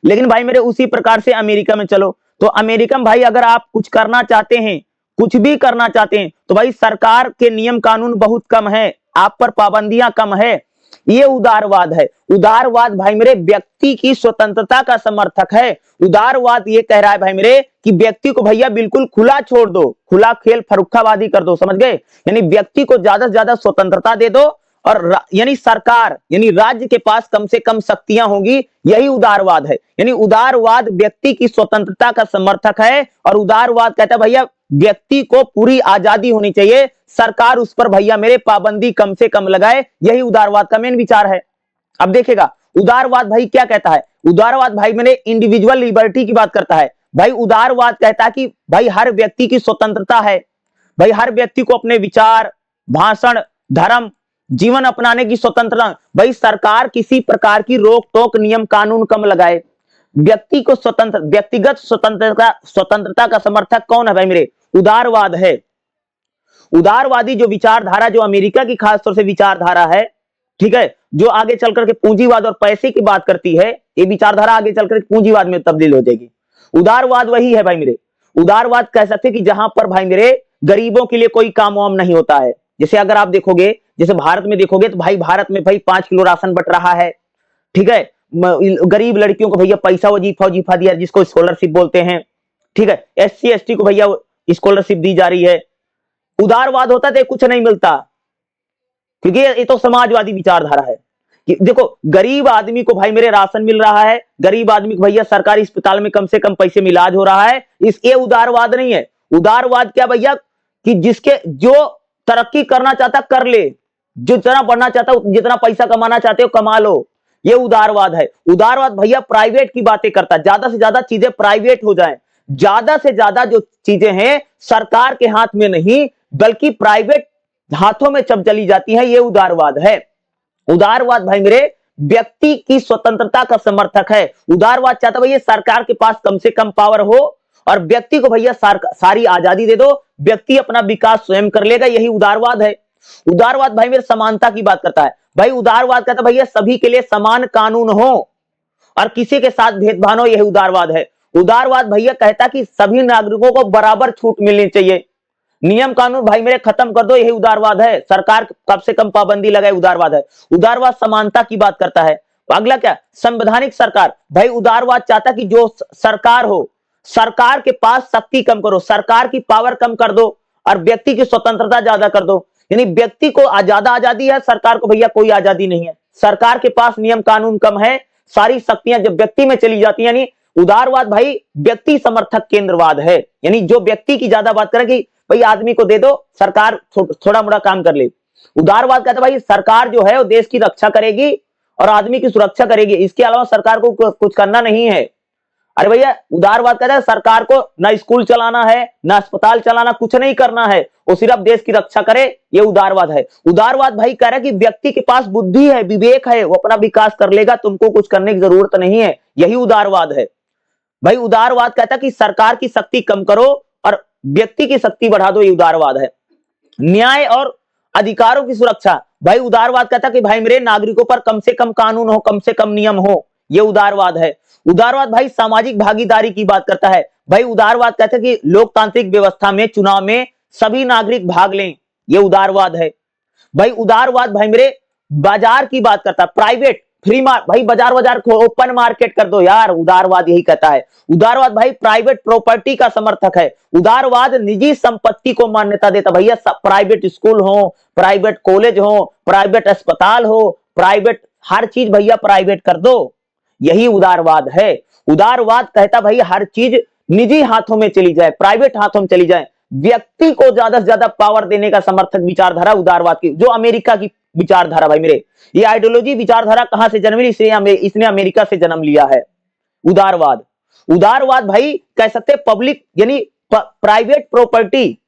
लेकिन भाई मेरे उसी प्रकार से अमेरिका में चलो, तो अमेरिका में भाई अगर आप कुछ करना चाहते हैं, कुछ भी करना चाहते हैं, तो भाई सरकार के नियम कानून बहुत कम है, आप पर पाबंदियां कम है, ये उदारवाद है। उदारवाद भाई मेरे व्यक्ति की स्वतंत्रता का समर्थक है। उदारवाद ये कह रहा है भाई मेरे कि व्यक्ति को भैया बिल्कुल खुला छोड़ दो, खुला खेल फरुखाबादी कर दो। समझ गए? यानी व्यक्ति को ज्यादा से ज्यादा स्वतंत्रता दे दो और यानी सरकार यानी राज्य के पास कम से कम शक्तियां होंगी, यही उदारवाद है। यानी उदारवाद व्यक्ति की स्वतंत्रता का समर्थक है और उदारवाद कहता है भैया व्यक्ति को पूरी आजादी होनी चाहिए, सरकार उस पर भैया मेरे पाबंदी कम से कम लगाए, यही उदारवाद का मेन विचार है। अब देखेगा उदारवाद भाई क्या कहता है। उदारवाद भाई मेरे इंडिविजुअल लिबर्टी की बात करता है। भाई उदारवाद कहता है कि भाई हर व्यक्ति की स्वतंत्रता है, भाई हर व्यक्ति को अपने विचार, भाषण, धर्म, जीवन अपनाने की स्वतंत्रता। भाई सरकार किसी प्रकार की रोक टोक नियम कानून कम लगाए, व्यक्ति को स्वतंत्र, व्यक्तिगत स्वतंत्रता का समर्थक कौन है भाई मेरे? उदारवाद है। उदारवादी जो विचारधारा जो अमेरिका की खासतौर से विचारधारा है, ठीक है, जो आगे चलकर के पूंजीवाद और पैसे की बात करती है, ये विचारधारा आगे चलकर पूंजीवाद में तब्दील हो जाएगी। उदारवाद वही है भाई मेरे। उदारवाद कह सकते हैं कि जहां पर भाई मेरे गरीबों के लिए कोई काम वाम नहीं होता है। जैसे अगर आप देखोगे, जैसे भारत में देखोगे तो भाई भारत में भाई 5 किलो राशन बट रहा है, ठीक है, गरीब लड़कियों को भैया पैसा वजीफा दिया जिसको स्कॉलरशिप बोलते हैं, ठीक है, SC ST को भैया स्कॉलरशिप दी जा रही है। उदारवाद होता तो कुछ नहीं मिलता, क्योंकि ये तो समाजवादी विचारधारा है कि देखो गरीब आदमी को भाई मेरे राशन मिल रहा है, गरीब आदमी को भैया सरकारी अस्पताल में कम से कम पैसे में इलाज हो रहा है, ये उदारवाद नहीं है। उदारवाद क्या भैया कि जिसके जो तरक्की करना चाहता कर ले, जो जितना बढ़ना चाहता जितना पैसा कमाना चाहते हो कमा लो, ये उदारवाद है। उदारवाद भैया प्राइवेट की बातें करता है, ज्यादा से ज्यादा चीजें प्राइवेट हो जाएं, ज्यादा से ज्यादा जो चीजें हैं सरकार के हाथ में नहीं बल्कि प्राइवेट हाथों में चब चली जाती है, ये उदारवाद है। उदारवाद भाई मेरे व्यक्ति की स्वतंत्रता का समर्थक है। उदारवाद चाहता भैया सरकार के पास कम से कम पावर हो और व्यक्ति को भैया सारी आजादी दे दो, व्यक्ति अपना विकास स्वयं कर लेगा, यही उदारवाद है। उदारवाद भाई मेरे समानता की बात करता है। भाई उदारवाद कहता है भैया सभी के लिए समान कानून हो और किसी के साथ भेदभाव हो, यही उदारवाद है। उदारवाद भैया कहता कि सभी नागरिकों को बराबर छूट मिलनी चाहिए, नियम कानून भाई मेरे खत्म कर दो, यही उदारवाद है। सरकार कम से कम पाबंदी लगाए, उदारवाद है। उदारवाद समानता की बात करता है। अगला क्या? संवैधानिक सरकार। भाई उदारवाद चाहता कि जो सरकार हो, सरकार के पास शक्ति कम करो, सरकार की पावर कम कर दो और व्यक्ति की स्वतंत्रता ज्यादा कर दो। यानी व्यक्ति को ज्यादा आजादी है, सरकार को भैया कोई आजादी नहीं है। सरकार के पास नियम कानून कम है, सारी शक्तियां जब व्यक्ति में चली जाती है। यानी उदारवाद भाई व्यक्ति समर्थक केंद्रवाद है। यानी जो व्यक्ति की ज्यादा बात करे कि भाई आदमी को दे दो, सरकार थोड़ा मोड़ा काम कर ले। उदारवाद कहता है भाई सरकार जो है वो देश की रक्षा करेगी और आदमी की सुरक्षा करेगी, इसके अलावा सरकार को कुछ करना नहीं है। अरे भैया उदारवाद कहता है सरकार को ना स्कूल चलाना है, ना अस्पताल चलाना, कुछ नहीं करना है, वो सिर्फ देश की रक्षा करे, ये उदारवाद है। उदारवाद भाई कह रहा है कि व्यक्ति के पास बुद्धि है, विवेक है, वो अपना विकास कर लेगा, तुमको कुछ करने की जरूरत नहीं है, यही उदारवाद है। भाई उदारवाद कहता है कि सरकार की शक्ति कम करो और व्यक्ति की शक्ति बढ़ा दो, ये उदारवाद है। न्याय और अधिकारों की सुरक्षा, भाई उदारवाद कहता है कि भाई मेरे नागरिकों पर कम से कम कानून हो, कम से कम नियम हो, ये उदारवाद है। उदारवाद भाई सामाजिक भागीदारी की बात करता है। भाई उदारवाद कहता है कि लोकतांत्रिक व्यवस्था में चुनाव में सभी नागरिक भाग लें, ये उदारवाद है। भाई उदारवाद भाई मेरे बाजार की बात करता है, प्राइवेट फ्री भाई बाजार ओपन मार्केट कर दो यार, उदारवाद यही कहता है। उदारवाद भाई प्राइवेट प्रॉपर्टी का समर्थक है। उदारवाद निजी संपत्ति को मान्यता देता, भैया प्राइवेट स्कूल हो, प्राइवेट कॉलेज हो, प्राइवेट अस्पताल हो, प्राइवेट हर चीज भैया प्राइवेट कर दो, यही उदारवाद है। उदारवाद कहता भाई हर चीज निजी हाथों में चली जाए, प्राइवेट हाथों में चली जाए, व्यक्ति को ज्यादा से ज्यादा पावर देने का समर्थक विचारधारा उदारवाद की, जो अमेरिका की विचारधारा भाई मेरे, ये आइडियोलॉजी विचारधारा कहां से जन्मी, इसने अमेरिका से जन्म लिया है। उदारवाद, उदारवाद भाई कह सकते पब्लिक यानी प्राइवेट प्रॉपर्टी,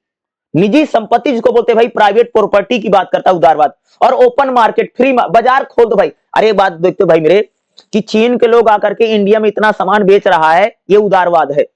निजी संपत्ति जिसको बोलते हैं भाई, प्राइवेट प्रॉपर्टी की बात करता है उदारवाद। और ओपन मार्केट फ्री बाजार खोल दो भाई। अरे बात देखते भाई मेरे कि चीन के लोग आकर के इंडिया में इतना सामान बेच रहा है, ये उदारवाद है।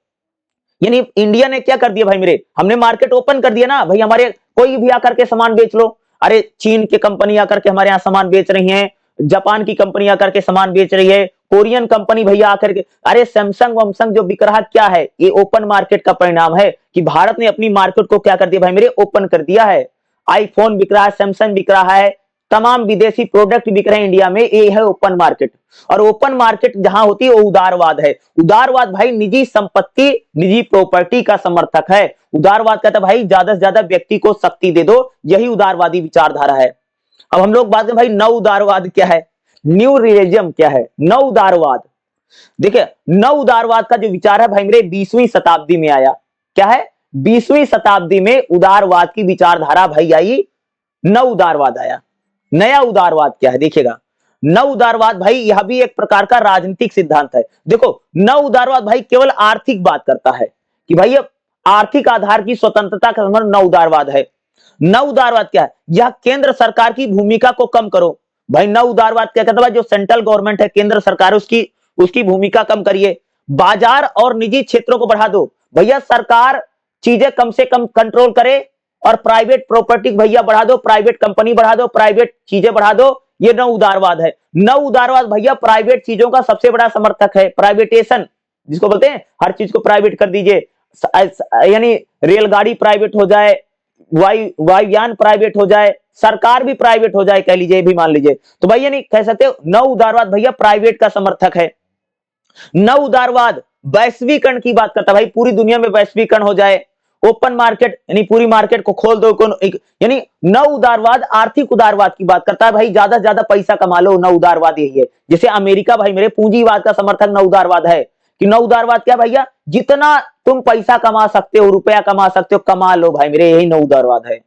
यानी इंडिया ने क्या कर दिया भाई मेरे, हमने मार्केट ओपन कर दिया ना भाई, हमारे कोई भी आकर के सामान बेच लो। अरे चीन की कंपनी आकर के हमारे यहाँ सामान बेच रही है, जापान की कंपनी आकर के सामान बेच रही है, कोरियन कंपनी भैया आकर के, अरे सैमसंग वैमसंग जो बिक रहा क्या है, ये ओपन मार्केट का परिणाम है कि भारत ने अपनी मार्केट को क्या कर दिया भाई मेरे, ओपन कर दिया है। आईफोन बिक रहा है, सैमसंग बिक रहा है, तमाम विदेशी प्रोडक्ट बिक रहे हैं इंडिया में, ये है ओपन मार्केट। और ओपन मार्केट जहां होती है वो उदारवाद है। उदारवाद भाई निजी संपत्ति, निजी प्रॉपर्टी का समर्थक है। उदारवाद कहता है भाई ज्यादा से ज्यादा व्यक्ति को शक्ति दे दो, यही उदारवादी विचारधारा है। अब हम लोग बात करें भाई नव उदारवाद क्या है, न्यू रियलिज्म क्या है। नव उदारवाद, देखिए नव उदारवाद का जो विचार है भाई मेरे 20वीं शताब्दी में आया। क्या है, 20वीं शताब्दी में उदारवाद की विचारधारा भाई आई, नव उदारवाद आया। नया उदारवाद क्या है देखिएगा, नव उदारवाद भाई यह भी एक प्रकार का राजनीतिक सिद्धांत है। देखो नव उदारवाद भाई केवल आर्थिक बात करता है कि भाई आर्थिक आधार की स्वतंत्रता का संबंध नव उदारवाद है। नव उदारवाद क्या है, यह केंद्र सरकार की भूमिका को कम करो। भाई नव उदारवाद क्या कहता है, जो सेंट्रल गवर्नमेंट है, केंद्र सरकार, उसकी भूमिका कम करिए। बाजार और निजी क्षेत्रों को बढ़ा दो, भैया सरकार चीजें कम से कम कंट्रोल करे और प्राइवेट प्रॉपर्टी भैया बढ़ा दो, प्राइवेट कंपनी बढ़ा दो, प्राइवेट चीजें बढ़ा दो, ये नव उदारवाद है। नव उदारवाद भैया प्राइवेट चीजों का सबसे बड़ा समर्थक है। प्राइवेटेशन जिसको बोलते हैं, हर चीज को प्राइवेट कर दीजिए, यानी रेलगाड़ी प्राइवेट हो जाए, वायुयान प्राइवेट हो जाए, सरकार भी प्राइवेट हो जाए, कह लीजिए भी मान लीजिए। तो भाई यानी कह सकते हो नव उदारवाद भैया प्राइवेट का समर्थक है। नव उदारवाद वैश्वीकरण की बात करता है, भाई पूरी दुनिया में वैश्वीकरण हो जाए, ओपन मार्केट यानी पूरी मार्केट को खोल दो। यानी नव उदारवाद आर्थिक उदारवाद की बात करता है, भाई ज्यादा से ज्यादा पैसा कमा लो, नव उदारवाद यही है। जैसे अमेरिका भाई मेरे पूंजीवाद का समर्थक नव उदारवाद है कि नव उदारवाद क्या भैया, जितना तुम पैसा कमा सकते हो, रुपया कमा सकते हो, कमा लो भाई मेरे, यही नव उदारवाद है।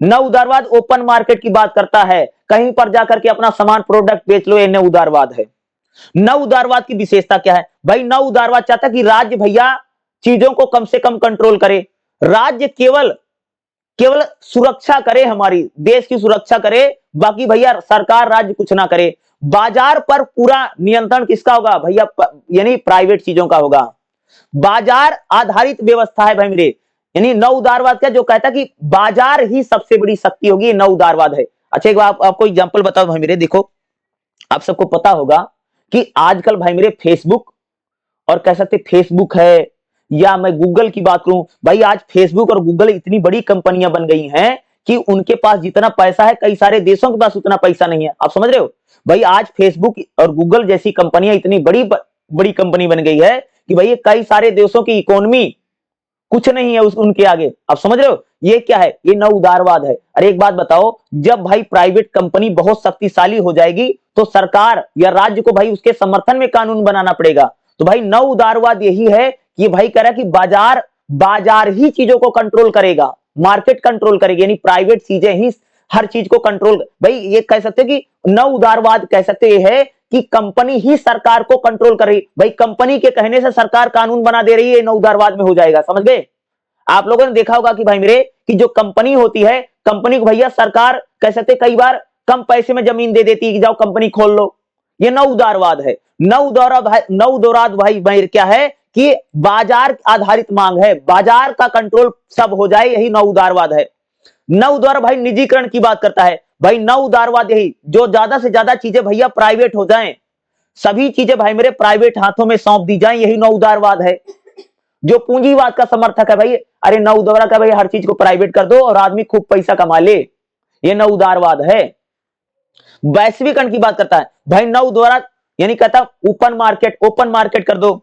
नव उदारवाद ओपन मार्केट की बात करता है, कहीं पर जाकर के अपना सामान प्रोडक्ट बेच लो, ये नव उदारवाद है। नव उदारवाद की विशेषता क्या है भाई, नव उदारवाद चाहता है कि राज्य भैया चीजों को कम से कम कंट्रोल करे, राज्य केवल सुरक्षा करे, हमारी देश की सुरक्षा करे, बाकी भैया सरकार राज्य कुछ ना करे। बाजार पर पूरा नियंत्रण किसका होगा भैया, यानी प्राइवेट चीजों का होगा। बाजार आधारित व्यवस्था है भाई मेरे, यानी नव उदारवाद क्या जो कहता है कि बाजार ही सबसे बड़ी शक्ति होगी, नव उदारवाद है। अच्छा एक बार आपको एग्जांपल बताओ भाई मेरे, देखो आप सबको पता होगा कि आजकल भाई मेरे फेसबुक और कह सकते फेसबुक है, या मैं गूगल की बात करूं भाई, आज फेसबुक और गूगल इतनी बड़ी कंपनियां बन गई हैं कि उनके पास जितना पैसा है कई सारे देशों के पास उतना पैसा नहीं है। आप समझ रहे हो भाई, आज फेसबुक और गूगल जैसी कंपनियां इतनी बड़ी कंपनी बन गई है कि भाई कई सारे देशों की इकोनॉमी कुछ नहीं है उनके आगे। आप समझ रहे हो ये क्या है, ये नव उदारवाद है। अरे एक बात बताओ, जब भाई प्राइवेट कंपनी बहुत शक्तिशाली हो जाएगी तो सरकार या राज्य को भाई उसके समर्थन में कानून बनाना पड़ेगा। तो भाई नव उदारवाद यही है कि ये भाई कह रहा है कि बाजार ही चीजों को कंट्रोल करेगा, मार्केट कंट्रोल करेगी, यानी प्राइवेट चीजें ही हर चीज को कंट्रोल, भाई ये कह सकते कि नव उदारवाद कह सकते है कि कंपनी ही सरकार को कंट्रोल कर रही, भाई कंपनी के कहने से सरकार कानून बना दे रही है, नव उदारवाद में हो जाएगा। समझ गए? आप लोगों ने देखा होगा कि भाई मेरे कि जो कंपनी होती है, कंपनी को भैया सरकार कह सकते कई बार कम पैसे में जमीन दे देती है कि जाओ कंपनी खोल लो, ये नव उदारवाद है। नव उदारवाद भाई क्या है कि बाजार आधारित मांग है, बाजार का कंट्रोल सब हो जाए, यही नव उदारवाद है। नव उदार भाई निजीकरण की बात करता है, भाई नव उदारवाद यही जो ज्यादा से ज्यादा चीजें भैया प्राइवेट हो जाएं, सभी चीजें भाई मेरे प्राइवेट हाथों में सौंप दी जाएं, यही नव उदारवाद है। जो पूंजीवाद का समर्थक है भाई, अरे नव उदारवाद का भाई हर चीज को प्राइवेट कर दो और आदमी खूब पैसा कमा ले, ये नव उदारवाद है। वैश्वीकरण की बात करता है, भाई नव उदारवाद यानी कहता ओपन मार्केट कर दो,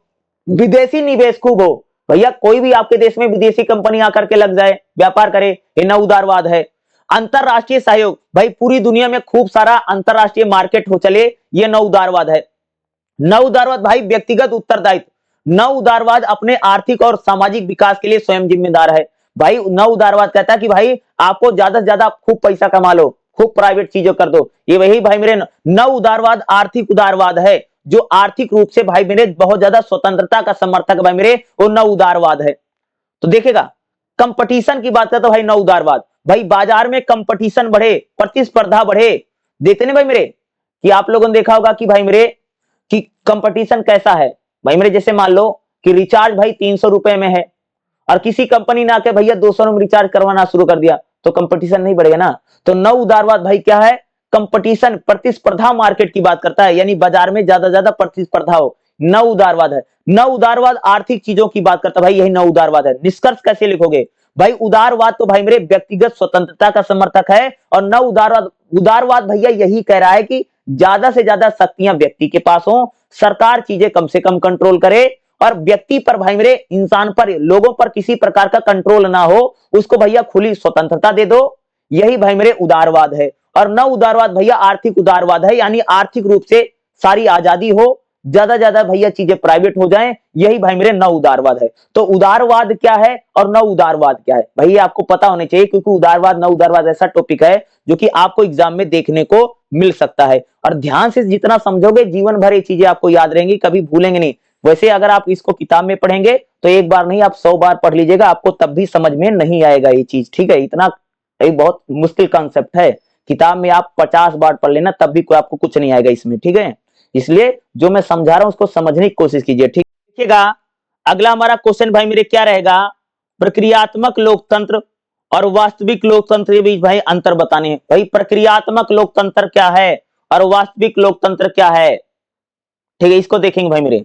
विदेशी निवेश खूब हो, भैया कोई भी आपके देश में विदेशी कंपनी आकर के लग जाए, व्यापार करे, ये नव उदारवाद है। अंतरराष्ट्रीय सहयोग, भाई पूरी दुनिया में खूब सारा अंतरराष्ट्रीय मार्केट हो चले, ये नव उदारवाद है। नव उदारवाद भाई व्यक्तिगत उत्तरदायित्व, नव उदारवाद अपने आर्थिक और सामाजिक विकास के लिए स्वयं जिम्मेदार है। भाई नव उदारवाद कहता है कि भाई आपको ज्यादा से ज्यादा खूब पैसा कमा लो, खूब प्राइवेट चीजों कर दो, ये वही भाई मेरे नव उदारवाद आर्थिक उदारवाद है, जो आर्थिक रूप से भाई मेरे बहुत ज्यादा स्वतंत्रता का समर्थक भाई मेरे, वो नव उदारवाद है। तो देखेगा कंपटीशन की बात करते तो भाई नव उदारवाद, भाई बाजार में कंपटीशन बढ़े, प्रतिस्पर्धा बढ़े। देखते नहीं भाई मेरे कि आप लोगों ने देखा होगा कि भाई मेरे कि कंपटीशन कैसा है, भाई मेरे जैसे मान लो कि रिचार्ज भाई 300 रुपए में है और किसी कंपनी ने आके भैया 200 में रिचार्ज करवाना शुरू कर दिया, तो कंपटीशन नहीं बढ़ेगा ना। तो नव उदारवाद भाई क्या है, कंपटीशन प्रतिस्पर्धा मार्केट की बात करता है, यानी बाजार में ज्यादा ज्यादा प्रतिस्पर्धा हो, नव उदारवाद है। नव उदारवाद आर्थिक चीजों की बात करता है, भाई यही नव उदारवाद है। निष्कर्ष कैसे लिखोगे भाई, उदारवाद तो भाई मेरे व्यक्तिगत स्वतंत्रता का समर्थक है, और नव उदारवाद भैया यही कह रहा है कि ज्यादा से ज्यादा शक्तियां व्यक्ति के पास हो, सरकार चीजें कम से कम कंट्रोल करे, और व्यक्ति पर भाई मेरे इंसान पर लोगों पर किसी प्रकार का कंट्रोल ना हो, उसको भैया खुली स्वतंत्रता दे दो, यही भाई मेरे उदारवाद है। और नव उदारवाद भैया आर्थिक उदारवाद है, यानी आर्थिक रूप से सारी आजादी हो, ज्यादा ज्यादा भैया चीजें प्राइवेट हो जाएं, यही भाई मेरे नव उदारवाद है। तो उदारवाद क्या है और नव उदारवाद क्या है, भैया आपको पता होने चाहिए, क्योंकि उदारवाद नव उदारवाद ऐसा टॉपिक है जो कि आपको एग्जाम में देखने को मिल सकता है, और ध्यान से जितना समझोगे जीवन भर ये चीजें आपको याद रहेंगी, कभी भूलेंगे नहीं। वैसे अगर आप इसको किताब में पढ़ेंगे तो एक बार नहीं आप 100 बार पढ़ लीजिएगा, आपको तब भी समझ में नहीं आएगा ये चीज, ठीक है। इतना एक बहुत मुश्किल कॉन्सेप्ट है, किताब में आप 50 बार पढ़ लेना तब भी आपको कुछ नहीं आएगा इसमें, ठीक है। इसलिए जो मैं समझा रहा हूं उसको समझने की कोशिश कीजिए, ठीक। देखिएगा अगला हमारा क्वेश्चन भाई मेरे क्या रहेगा, प्रक्रियात्मक लोकतंत्र और वास्तविक लोकतंत्र के बीच भाई अंतर बताने हैं। भाई प्रक्रियात्मक लोकतंत्र क्या है और वास्तविक लोकतंत्र क्या है, ठीक है, इसको देखेंगे भाई मेरे।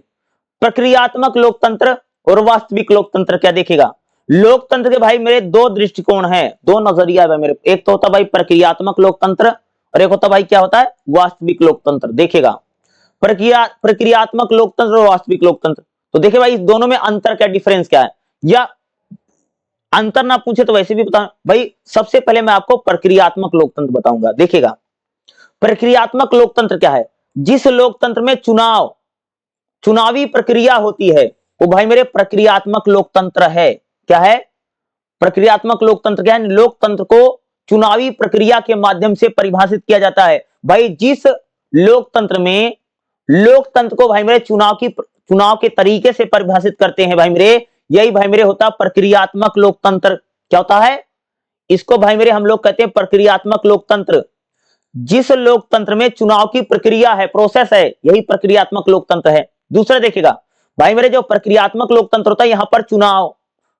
प्रक्रियात्मक लोकतंत्र और वास्तविक लोकतंत्र क्या, देखेगा लोकतंत्र के भाई मेरे दो दृष्टिकोण हैं, दो नजरिया है भाई मेरे। एक तो होता है भाई प्रक्रियात्मक लोकतंत्र और एक होता भाई क्या होता है, वास्तविक लोकतंत्र। देखेगा प्रक्रियात्मक लोकतंत्र और वास्तविक लोकतंत्र, तो देखिए भाई इस दोनों में अंतर क्या, डिफरेंस क्या है, या अंतर ना पूछे तो वैसे भी बता भाई। सबसे पहले मैं आपको प्रक्रियात्मक लोकतंत्र बताऊंगा। देखिएगा प्रक्रियात्मक लोकतंत्र क्या है, जिस लोकतंत्र में चुनावी प्रक्रिया होती है वो भाई मेरे प्रक्रियात्मक लोकतंत्र है। क्या है, प्रक्रियात्मक लोकतंत्र क्या है, लोकतंत्र को चुनावी प्रक्रिया के माध्यम से परिभाषित किया जाता है। भाई जिस लोकतंत्र में लोकतंत्र को भाई मेरे चुनाव के तरीके से परिभाषित करते हैं भाई मेरे, यही भाई मेरे होता प्रक्रियात्मक लोकतंत्र। क्या होता है, इसको भाई मेरे हम लोग कहते हैं प्रक्रियात्मक लोकतंत्र। जिस लोकतंत्र में चुनाव की प्रक्रिया है, प्रोसेस है, यही प्रक्रियात्मक लोकतंत्र है। दूसरा देखिएगा भाई मेरे जो प्रक्रियात्मक लोकतंत्र होता है, यहां पर चुनाव,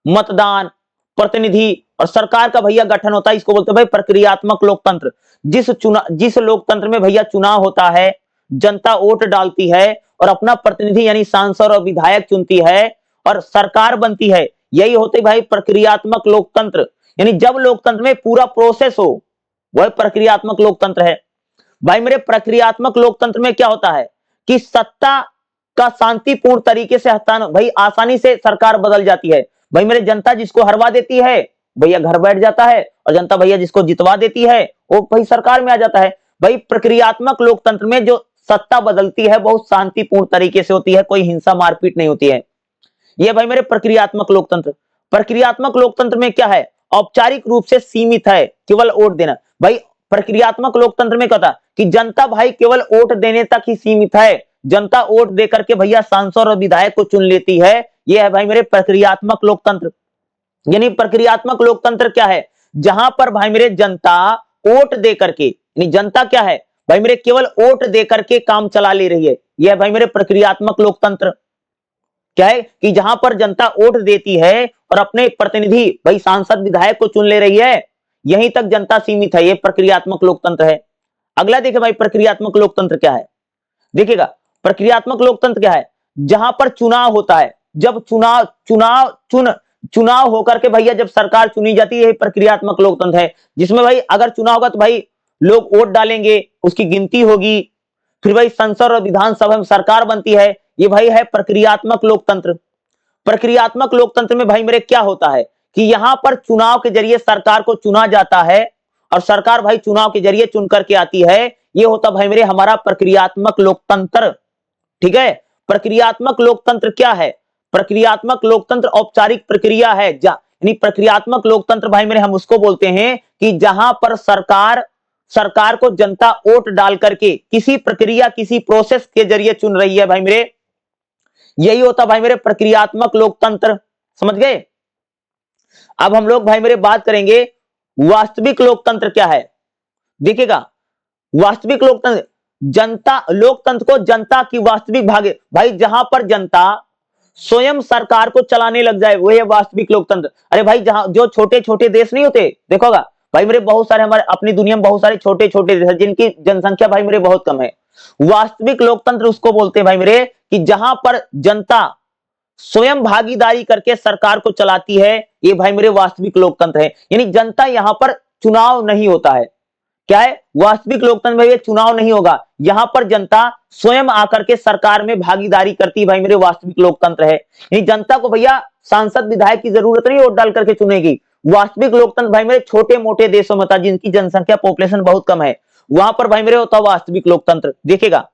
मतदान, प्रतिनिधि और सरकार का भैया गठन होता है, इसको बोलते हैं भाई प्रक्रियात्मक लोकतंत्र। जिस लोकतंत्र में भैया चुनाव होता है, जनता वोट डालती है और अपना प्रतिनिधि यानी सांसद और विधायक चुनती है और सरकार बनती है, यही होते भाई प्रक्रियात्मक लोकतंत्र। यानी जब लोकतंत्र में पूरा प्रोसेस हो वह प्रक्रियात्मक लोकतंत्र है। भाई मेरे प्रक्रियात्मक लोकतंत्र में क्या होता है कि सत्ता का शांतिपूर्ण तरीके से हस्तांतरण, भाई आसानी से सरकार बदल जाती है। भाई मेरे जनता जिसको हरवा देती है भैया घर बैठ जाता है, और जनता भैया जिसको जितवा देती है वो भाई सरकार में आ जाता है। भाई प्रक्रियात्मक लोकतंत्र में जो सत्ता बदलती है बहुत शांतिपूर्ण तरीके से होती है, कोई हिंसा मारपीट नहीं होती है। यह भाई मेरे प्रक्रियात्मक लोकतंत्र। प्रक्रियात्मक लोकतंत्र में क्या है, औपचारिक रूप से सीमित है, केवल वोट देना। भाई प्रक्रियात्मक लोकतंत्र में क्या था कि जनता भाई केवल वोट देने तक ही सीमित है, जनता वोट दे करके भैया सांसद और विधायक को चुन लेती है। यह है भाई मेरे प्रक्रियात्मक लोकतंत्र। यानी प्रक्रियात्मक लोकतंत्र क्या है, जहां पर भाई मेरे जनता वोट दे करके, यानी जनता क्या है भाई मेरे केवल वोट दे करके काम चला ले रही है। यह भाई मेरे प्रक्रियात्मक लोकतंत्र क्या है कि जहां पर जनता वोट देती है और अपने प्रतिनिधि भाई सांसद विधायक को चुन ले रही है, यहीं तक जनता सीमित है। यह प्रक्रियात्मक लोकतंत्र है। अगला देखिए भाई प्रक्रियात्मक लोकतंत्र क्या है, देखिएगा प्रक्रियात्मक लोकतंत्र क्या है, जहां पर चुनाव होता है, जब चुनाव होकर के भैया जब सरकार चुनी जाती है, यह प्रक्रियात्मक लोकतंत्र है। जिसमें भाई अगर चुनाव होगा तो भाई लोग वोट डालेंगे, उसकी गिनती होगी, फिर भाई संसद और विधानसभा में सरकार बनती है। ये भाई है प्रक्रियात्मक लोकतंत्र। प्रक्रियात्मक लोकतंत्र में भाई मेरे क्या होता है कि यहां पर चुनाव के जरिए सरकार को चुना जाता है और सरकार भाई चुनाव के जरिए चुन करके आती है। ये होता भाई मेरे हमारा प्रक्रियात्मक लोकतंत्र। ठीक है, प्रक्रियात्मक लोकतंत्र क्या है, प्रक्रियात्मक लोकतंत्र औपचारिक प्रक्रिया है, यानी प्रक्रियात्मक लोकतंत्र भाई मेरे हम उसको बोलते हैं कि जहां पर सरकार को जनता वोट डाल करके किसी प्रक्रिया किसी प्रोसेस के जरिए चुन रही है भाई मेरे, यही होता भाई मेरे प्रक्रियात्मक लोकतंत्र। समझ गए। अब हम लोग भाई मेरे बात करेंगे वास्तविक लोकतंत्र क्या है। देखिएगा वास्तविक लोकतंत्र, जनता लोकतंत्र को जनता की वास्तविक भागे, भाई जहां पर जनता स्वयं सरकार को चलाने लग जाए वो है वास्तविक लोकतंत्र। अरे भाई जहां जो छोटे छोटे देश नहीं होते, देखोगा भाई मेरे बहुत सारे हमारे अपनी दुनिया में बहुत सारे छोटे छोटे देश हैं जिनकी जनसंख्या भाई मेरे बहुत कम है। वास्तविक लोकतंत्र उसको बोलते हैं भाई मेरे कि जहां पर जनता स्वयं भागीदारी करके सरकार को चलाती है, ये भाई मेरे वास्तविक लोकतंत्र है। यानी जनता यहां पर चुनाव नहीं होता है। क्या है वास्तविक लोकतंत्र में, ये चुनाव नहीं होगा, यहां पर जनता स्वयं आकर के सरकार में भागीदारी करती भाई मेरे वास्तविक लोकतंत्र है। यानी जनता को भैया सांसद विधायक की जरूरत नहीं वोट डाल करके चुनेगी। वास्तविक लोकतंत्र भाई मेरे छोटे मोटे देशों में होता है जिनकी जनसंख्या पॉपुलेशन बहुत कम है, वहां पर भाई मेरे होता वास्तविक लोकतंत्र। देखिएगा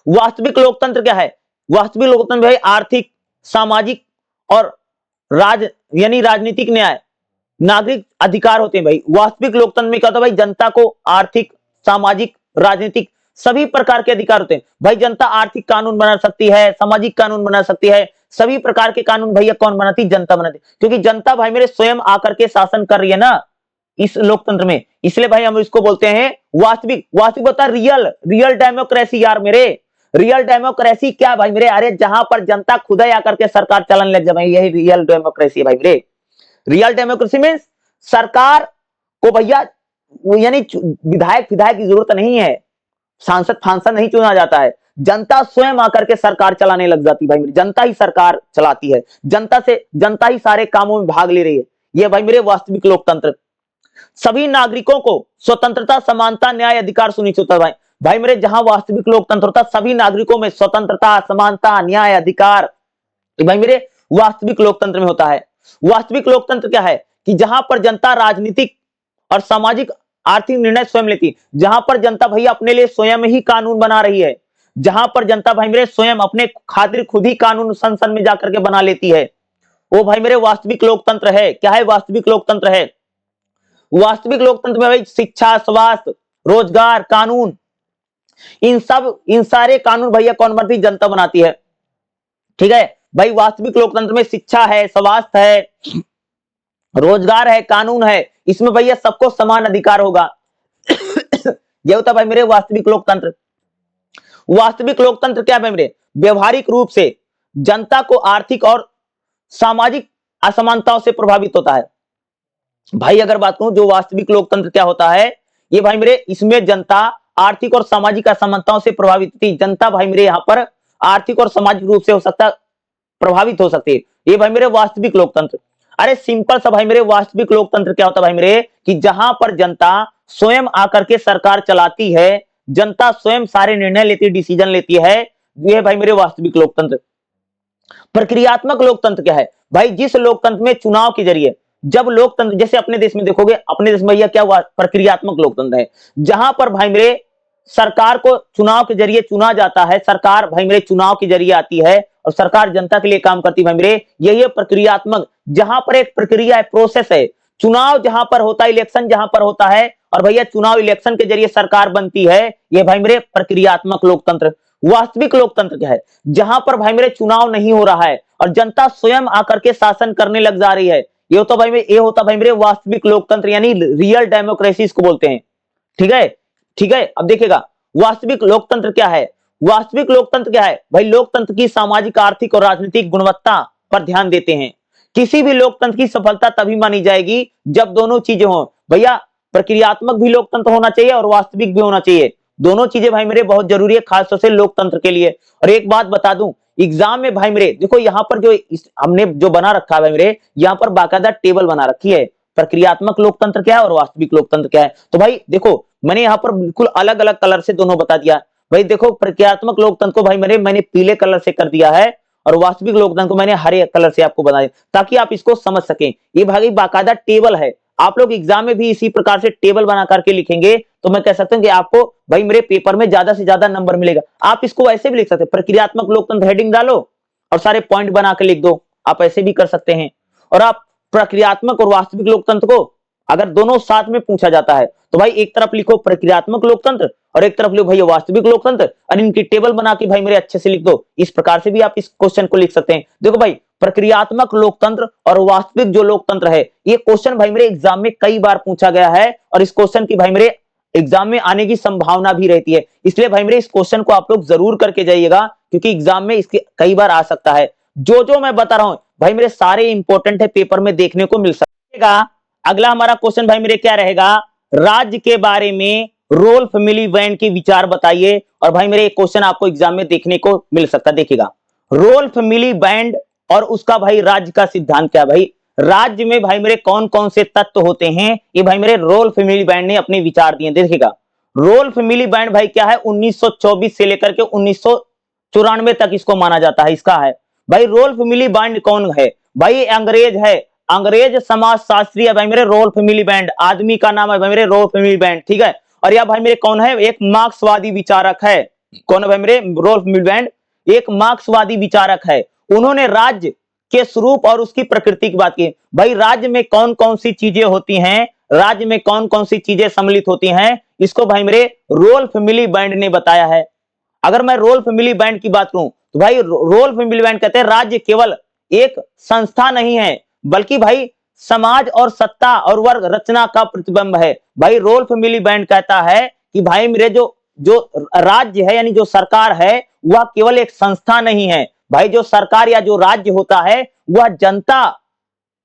वास्तविक लोकतंत्र क्या है, वास्तविक लोकतंत्र भाई आर्थिक सामाजिक और यानी राजनीतिक न्याय नागरिक अधिकार होते हैं। भाई वास्तविक लोकतंत्र में क्या होता है, भाई जनता को आर्थिक सामाजिक राजनीतिक सभी प्रकार के अधिकार होते हैं। भाई जनता आर्थिक कानून बना सकती है, सामाजिक कानून बना सकती है, सभी प्रकार के कानून भैया कौन बनाती, जनता बनाती, क्योंकि जनता भाई मेरे स्वयं आकर के शासन कर रही है ना इस लोकतंत्र में, इसलिए भाई हम इसको बोलते हैं वास्तविक। वास्तविक होता है रियल डेमोक्रेसी यार मेरे। रियल डेमोक्रेसी क्या भाई मेरे, अरे जहां पर जनता खुद ही आकर के सरकार चलाने लग जाए, भाई यही रियल डेमोक्रेसी है भाई मेरे। रियल डेमोक्रेसी में सरकार को भैया यानी विधायक की जरूरत नहीं है, सांसद नहीं चुना जाता है, जनता स्वयं आकर के सरकार चलाने लग जाती भाई मेरी, जनता ही सरकार चलाती है, जनता ही सारे कामों में भाग ले रही है। यह भाई मेरे वास्तविक लोकतंत्र। सभी नागरिकों को स्वतंत्रता समानता न्याय अधिकार सुनिश्चित होता है। भाई मेरे जहां वास्तविक लोकतंत्र होता सभी नागरिकों में स्वतंत्रता समानता न्याय अधिकार, भाई मेरे वास्तविक लोकतंत्र में होता है। वास्तविक लोकतंत्र क्या है कि जहां पर जनता राजनीतिक और सामाजिक आर्थिक निर्णय स्वयं लेती, जहां पर जनता भैया अपने लिए स्वयं ही कानून बना रही है, जहां पर जनता भाई मेरे स्वयं अपने खातिर खुद ही कानून संसद में जाकर के बना लेती है, वो भाई मेरे वास्तविक लोकतंत्र है। क्या है वास्तविक लोकतंत्र है, वास्तविक लोकतंत्र में भाई शिक्षा स्वास्थ्य रोजगार कानून इन सारे कानून भैया कौन बनाती, जनता बनाती है। ठीक है भाई वास्तविक लोकतंत्र में शिक्षा है स्वास्थ्य है रोजगार है कानून है, इसमें भैया सबको समान अधिकार होगा। यह होता भाई मेरे वास्तविक लोकतंत्र। वास्तविक लोकतंत्र क्या है मेरे, व्यवहारिक रूप से जनता को आर्थिक और सामाजिक असमानताओं से प्रभावित होता है। भाई अगर बात करूं जो वास्तविक लोकतंत्र क्या होता है, ये भाई मेरे इसमें जनता आर्थिक और सामाजिक असमानताओं से प्रभावित थी। जनता भाई मेरे यहां पर आर्थिक और सामाजिक रूप से हो सकता प्रभावित हो सकती है, ये भाई मेरे वास्तविक लोकतंत्र। अरे सिंपल सा भाई मेरे वास्तविक लोकतंत्र क्या होता है भाई मेरे कि जहां पर जनता स्वयं आकर के सरकार चलाती है, जनता स्वयं सारे निर्णय लेती है डिसीजन लेती है, ये भाई मेरे वास्तविक लोकतंत्र। प्रक्रियात्मक लोकतंत्र क्या है भाई, जिस लोकतंत्र में चुनाव के जरिए जब लोकतंत्र जैसे अपने देश में देखोगे, अपने देश में भैया क्या हुआ प्रक्रियात्मक लोकतंत्र है, जहां पर भाई मेरे सरकार को चुनाव के जरिए चुना जाता है, सरकार भाई मेरे चुनाव के जरिए आती है और सरकार जनता के लिए काम करती है भाई मेरे, यही है प्रक्रियात्मक। जहां पर एक प्रक्रिया है प्रोसेस है, चुनाव जहां पर होता है, इलेक्शन जहां पर होता है, और भैया चुनाव इलेक्शन के जरिए सरकार बनती है, ये भाई मेरे प्रक्रियात्मक लोकतंत्र। वास्तविक लोकतंत्र क्या है? जहां पर भाई मेरे चुनाव नहीं हो रहा है और जनता स्वयं आकर के शासन करने लग जा रही है, ये होता भाई मेरे वास्तविक लोकतंत्र, यानी रियल डेमोक्रेसी इसको बोलते हैं। ठीक है, ठीक है। अब देखिएगा वास्तविक लोकतंत्र क्या है। वास्तविक लोकतंत्र क्या है भाई? लोकतंत्र की सामाजिक, आर्थिक और राजनीतिक गुणवत्ता पर ध्यान देते हैं। किसी भी लोकतंत्र की सफलता तभी मानी जाएगी जब दोनों चीजें हों। भैया प्रक्रियात्मक भी लोकतंत्र होना चाहिए और वास्तविक भी होना चाहिए। दोनों चीजें भाई मेरे बहुत जरूरी है, खासतौर से लोकतंत्र के लिए। और एक बात बता दूं, एग्जाम में भाई मेरे देखो यहाँ पर जो हमने जो बना रखा है भाई मेरे, यहाँ पर बाकायदा टेबल बना रखी है, प्रक्रियात्मक लोकतंत्र क्या है और वास्तविक लोकतंत्र क्या है। तो भाई देखो मैंने यहाँ पर बिल्कुल अलग अलग कलर से दोनों बता दिया। भाई देखो प्रक्रियात्मक लोकतंत्र को भाई मेरे मैंने पीले कलर से कर दिया है और वास्तविक लोकतंत्र को मैंने हरे कलर से आपको बता दिया, ताकि आप इसको समझ सकें। ये भाई बाकायदा टेबल है, आप लोग एग्जाम में भी इसी प्रकार से टेबल बना करके लिखेंगे तो मैं कह सकता हूं कि आपको भाई मेरे पेपर में ज्यादा से ज्यादा नंबर मिलेगा। आप इसको ऐसे भी लिख सकते हैं, प्रक्रियात्मक लोकतंत्र हेडिंग डालो और सारे पॉइंट बना के लिख दो, आप ऐसे भी कर सकते हैं। और आप प्रक्रियात्मक और वास्तविक लोकतंत्र को अगर दोनों साथ में पूछा जाता है तो भाई एक तरफ लिखो प्रक्रियात्मक लोकतंत्र और एक तरफ लिखो भाई वास्तविक लोकतंत्र, और इनकी टेबल बना के भाई मेरे अच्छे से लिख दो। इस प्रकार से भी आप इस क्वेश्चन को लिख सकते हैं। देखो भाई प्रक्रियात्मक लोकतंत्र और वास्तविक जो लोकतंत्र है, ये क्वेश्चन भाई मेरे एग्जाम में कई बार पूछा गया है और इस क्वेश्चन की भाई मेरे एग्जाम में आने की संभावना भी रहती है। इसलिए भाई मेरे इस क्वेश्चन को आप लोग जरूर करके जाइएगा, क्योंकि एग्जाम में इसके कई बार आ सकता है। जो मैं बता रहा हूं भाई मेरे सारे इंपॉर्टेंट है, पेपर में देखने को मिल सकेगा। अगला हमारा क्वेश्चन भाई मेरे क्या रहेगा? राज्य के बारे में रोल्फ मिलीवैंड के विचार बताइए। और भाई मेरे एक क्वेश्चन आपको एग्जाम में देखने को मिल सकता है, देखिएगा रोल्फ मिलीवैंड और उसका भाई राज्य का सिद्धांत क्या भाई? राज्य में भाई मेरे कौन कौन से तत्व होते हैं, ये भाई मेरे रोल्फ मिलीवैंड ने अपने विचार दिए। देखिएगा रोल्फ मिलीवैंड भाई क्या है, 1924 से लेकर के 1994 तक इसको माना जाता है। इसका है भाई रोल्फ मिलीवैंड कौन है भाई? अंग्रेज है, अंग्रेज समाजशास्त्री है भाई मेरे रोल्फ मिलीवैंड। आदमी का नाम है भाई मेरे रोल्फ मिलीवैंड, ठीक है। और यह भाई मेरे कौन है? एक मार्क्सवादी विचारक है। कौन है भाई मेरे? रोल्फ मिलीवैंड एक मार्क्सवादी विचारक है। उन्होंने राज्य के स्वरूप और उसकी प्रकृति की बात की। भाई राज्य में कौन कौन सी चीजें होती हैं, राज्य में कौन कौन सी चीजें सम्मिलित होती हैं, इसको भाई मेरे रोल्फ मिलीवैंड ने बताया है। अगर मैं रोल्फ मिलीवैंड की बात करूं तो भाई रोल्फ मिलीवैंड कहते हैं राज्य केवल एक संस्था नहीं है, बल्कि भाई समाज और सत्ता और वर्ग रचना का प्रतिबिंब है। भाई रोल्फ मिलीवैंड कहता है कि भाई मेरे जो जो राज्य है यानी जो सरकार है वह केवल एक संस्था नहीं है। भाई जो सरकार या जो राज्य होता है वह जनता,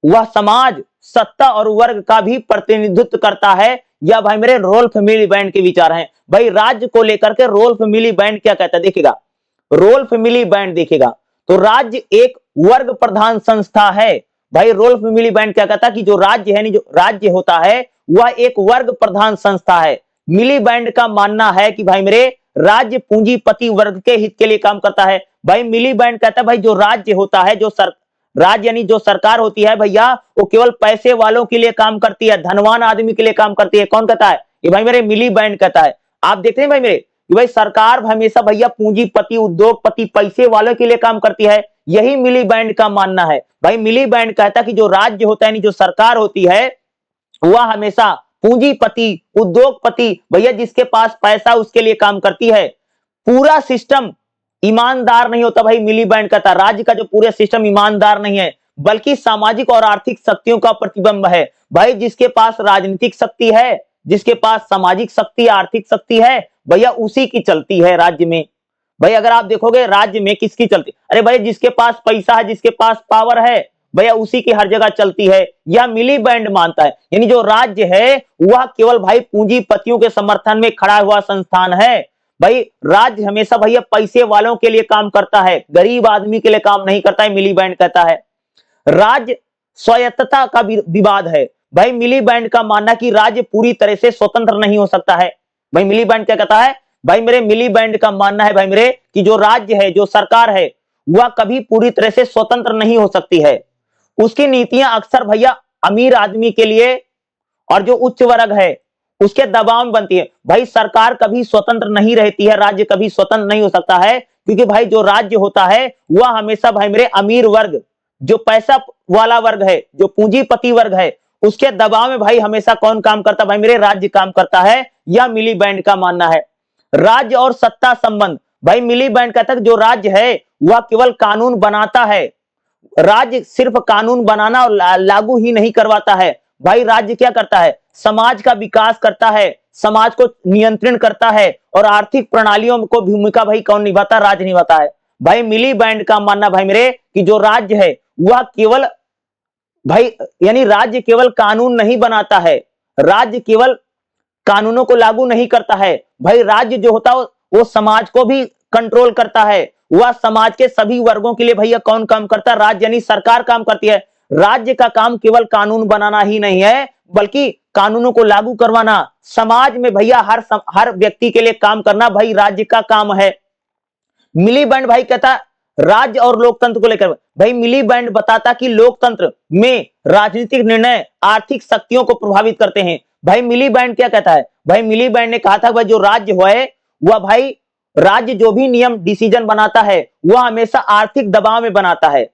वह समाज, सत्ता और वर्ग का भी प्रतिनिधित्व करता है। यह भाई मेरे रोल्फ मिलीवैंड के विचार हैं। भाई राज्य को लेकर के रोल्फ मिलीवैंड क्या कहता है? देखिएगा रोल्फ मिलीवैंड देखिएगा तो राज्य एक वर्ग प्रधान संस्था है। भाई रोल्फ मिलीवैंड क्या कहता है कि जो राज्य है, जो राज्य होता है वह एक वर्ग प्रधान संस्था है। मिलीवैंड का मानना है कि भाई मेरे राज्य पूंजीपति वर्ग के हित के लिए काम करता है। भाई मिलीवैंड कहता है भाई जो राज्य होता है, राज्य यानी जो सरकार होती है भैया, वो केवल पैसे वालों के लिए काम करती है, धनवान आदमी के लिए काम करती है। कौन कहता है? ये भाई मेरे मिलीवैंड कहता है। आप देखते हैं भाई मेरे भाई सरकार हमेशा भैया पूंजीपति, उद्योगपति, पैसे वालों के लिए काम करती है, यही मिलीवैंड का मानना है। भाई मिलीवैंड कहता है कि जो राज्य होता है यानी जो सरकार होती है वह हमेशा पूंजीपति, उद्योगपति, भैया जिसके पास पैसा उसके लिए काम करती है। पूरा सिस्टम ईमानदार नहीं होता। भाई मिलीवैंड कहता है राज्य का जो पूरा सिस्टम ईमानदार नहीं है, बल्कि सामाजिक और आर्थिक शक्तियों का प्रतिबिंब है। भाई जिसके पास राजनीतिक शक्ति है, जिसके पास सामाजिक शक्ति, आर्थिक शक्ति है, भैया उसी की चलती है राज्य में। भाई अगर आप देखोगे राज्य में किसकी चलती? अरे भाई जिसके पास पैसा है, जिसके पास पावर है, भैया उसी की हर जगह चलती है। यह मिलीवैंड मानता है। यानी जो राज्य है वह केवल भाई पूंजीपतियों के समर्थन में खड़ा हुआ संस्थान है। भाई राज्य हमेशा भैया पैसे वालों के लिए काम करता है, गरीब आदमी के लिए काम नहीं करता है, मिलीवैंड कहता है। राज्य स्वायत्तता का विवाद है। भाई मिलीवैंड का मानना कि राज्य पूरी तरह से स्वतंत्र नहीं हो सकता है। भाई मिलीवैंड क्या कहता है? भाई मेरे मिलीवैंड का मानना है भाई मेरे कि जो राज्य है, जो सरकार है, वह कभी पूरी तरह से स्वतंत्र नहीं हो सकती है। उसकी नीतियां अक्सर भैया अमीर आदमी के लिए और जो उच्च वर्ग है उसके दबाव में बनती है। भाई सरकार कभी स्वतंत्र नहीं रहती है, राज्य कभी स्वतंत्र नहीं हो सकता है, क्योंकि भाई जो राज्य होता है वह हमेशा भाई मेरे अमीर वर्ग, जो पैसा वाला वर्ग है, जो पूंजीपति वर्ग है, उसके दबाव में भाई हमेशा कौन काम करता है भाई मेरे, राज्य काम करता है, यह मिली बैंड का मानना है। राज्य और सत्ता संबंध, भाई मिली बैंड कहता है जो राज्य है वह केवल कानून बनाता है, राज्य सिर्फ कानून बनाना और लागू ही नहीं करवाता है। भाई राज्य क्या करता है, समाज का विकास करता है, समाज को नियंत्रण करता है, और आर्थिक प्रणालियों को भूमिका भाई कौन निभाता, राज्य निभाता है। भाई मिली बैंड का मानना भाई मेरे कि जो राज्य है वह केवल भाई यानी राज्य केवल कानून नहीं बनाता है, राज्य केवल कानूनों को लागू नहीं करता है, भाई राज्य जो होता है वो समाज को भी कंट्रोल करता है, वह समाज के सभी वर्गों के लिए भैया कौन काम करता है, राज्य यानी सरकार काम करती है। राज्य का काम केवल कानून बनाना ही नहीं है बल्कि कानूनों को लागू करवाना, समाज में भैया हर व्यक्ति के लिए काम करना भाई राज्य का काम है। मिली बैंड भाई कहता राज्य और लोकतंत्र को लेकर, भाई मिली बैंड बताता कि लोकतंत्र में राजनीतिक निर्णय आर्थिक शक्तियों को प्रभावित करते हैं। भाई मिली बैंड क्या कहता है, भाई मिली बैंड ने कहा था भाई जो राज्य है वह भाई राज्य जो भी नियम डिसीजन बनाता है वह हमेशा आर्थिक दबाव में बनाता है।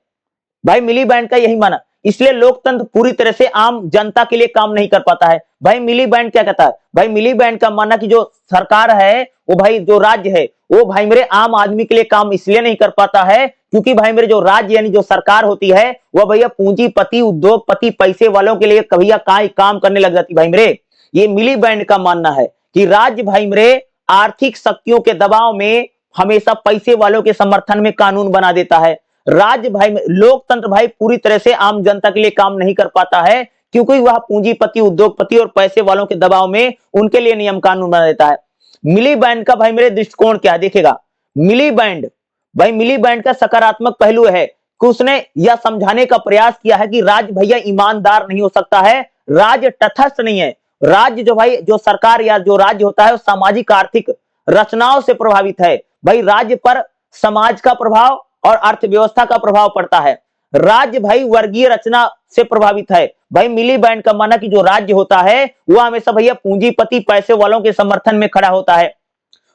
भाई मिली बैंड का यही माना, इसलिए लोकतंत्र पूरी तरह से आम जनता के लिए काम नहीं कर पाता है। भाई मिली बैंड क्या कहता है, भाई मिली बैंड का मानना कि जो सरकार है वो भाई जो राज्य है वो भाई मेरे आम आदमी के लिए काम इसलिए नहीं कर पाता है क्योंकि भाई मेरे जो राज्य यानी जो सरकार होती है वह भैया पूंजीपति उद्योगपति पैसे वालों के लिए भैया काम करने लग जाती। भाई मेरे ये मिली बैंड का मानना है कि राज्य भाई मेरे आर्थिक शक्तियों के दबाव में हमेशा पैसे वालों के समर्थन में कानून बना देता है। राज्य भाई लोकतंत्र भाई पूरी तरह से आम जनता के लिए काम नहीं कर पाता है क्योंकि वह पूंजीपति उद्योगपति और पैसे वालों के दबाव में उनके लिए नियम कानून बना देता है। मिली बैंड का भाई मेरे दृष्टिकोण क्या देखिएगा, मिली बैंड भाई मिली बैंड का सकारात्मक पहलू है कि उसने यह समझाने का प्रयास किया है कि राज्य भैया ईमानदार नहीं हो सकता है, राज्य तटस्थ नहीं है, राज्य जो भाई जो सरकार या जो राज्य होता है वो सामाजिक आर्थिक रचनाओं से प्रभावित है। भाई राज्य पर समाज का प्रभाव और अर्थव्यवस्था का प्रभाव पड़ता है, राज्य भाई वर्गीय रचना से प्रभावित है। भाई मिली बैंड का मानना कि जो राज्य होता है वह हमेशा भैया पूंजीपति पैसे वालों के समर्थन में खड़ा होता है।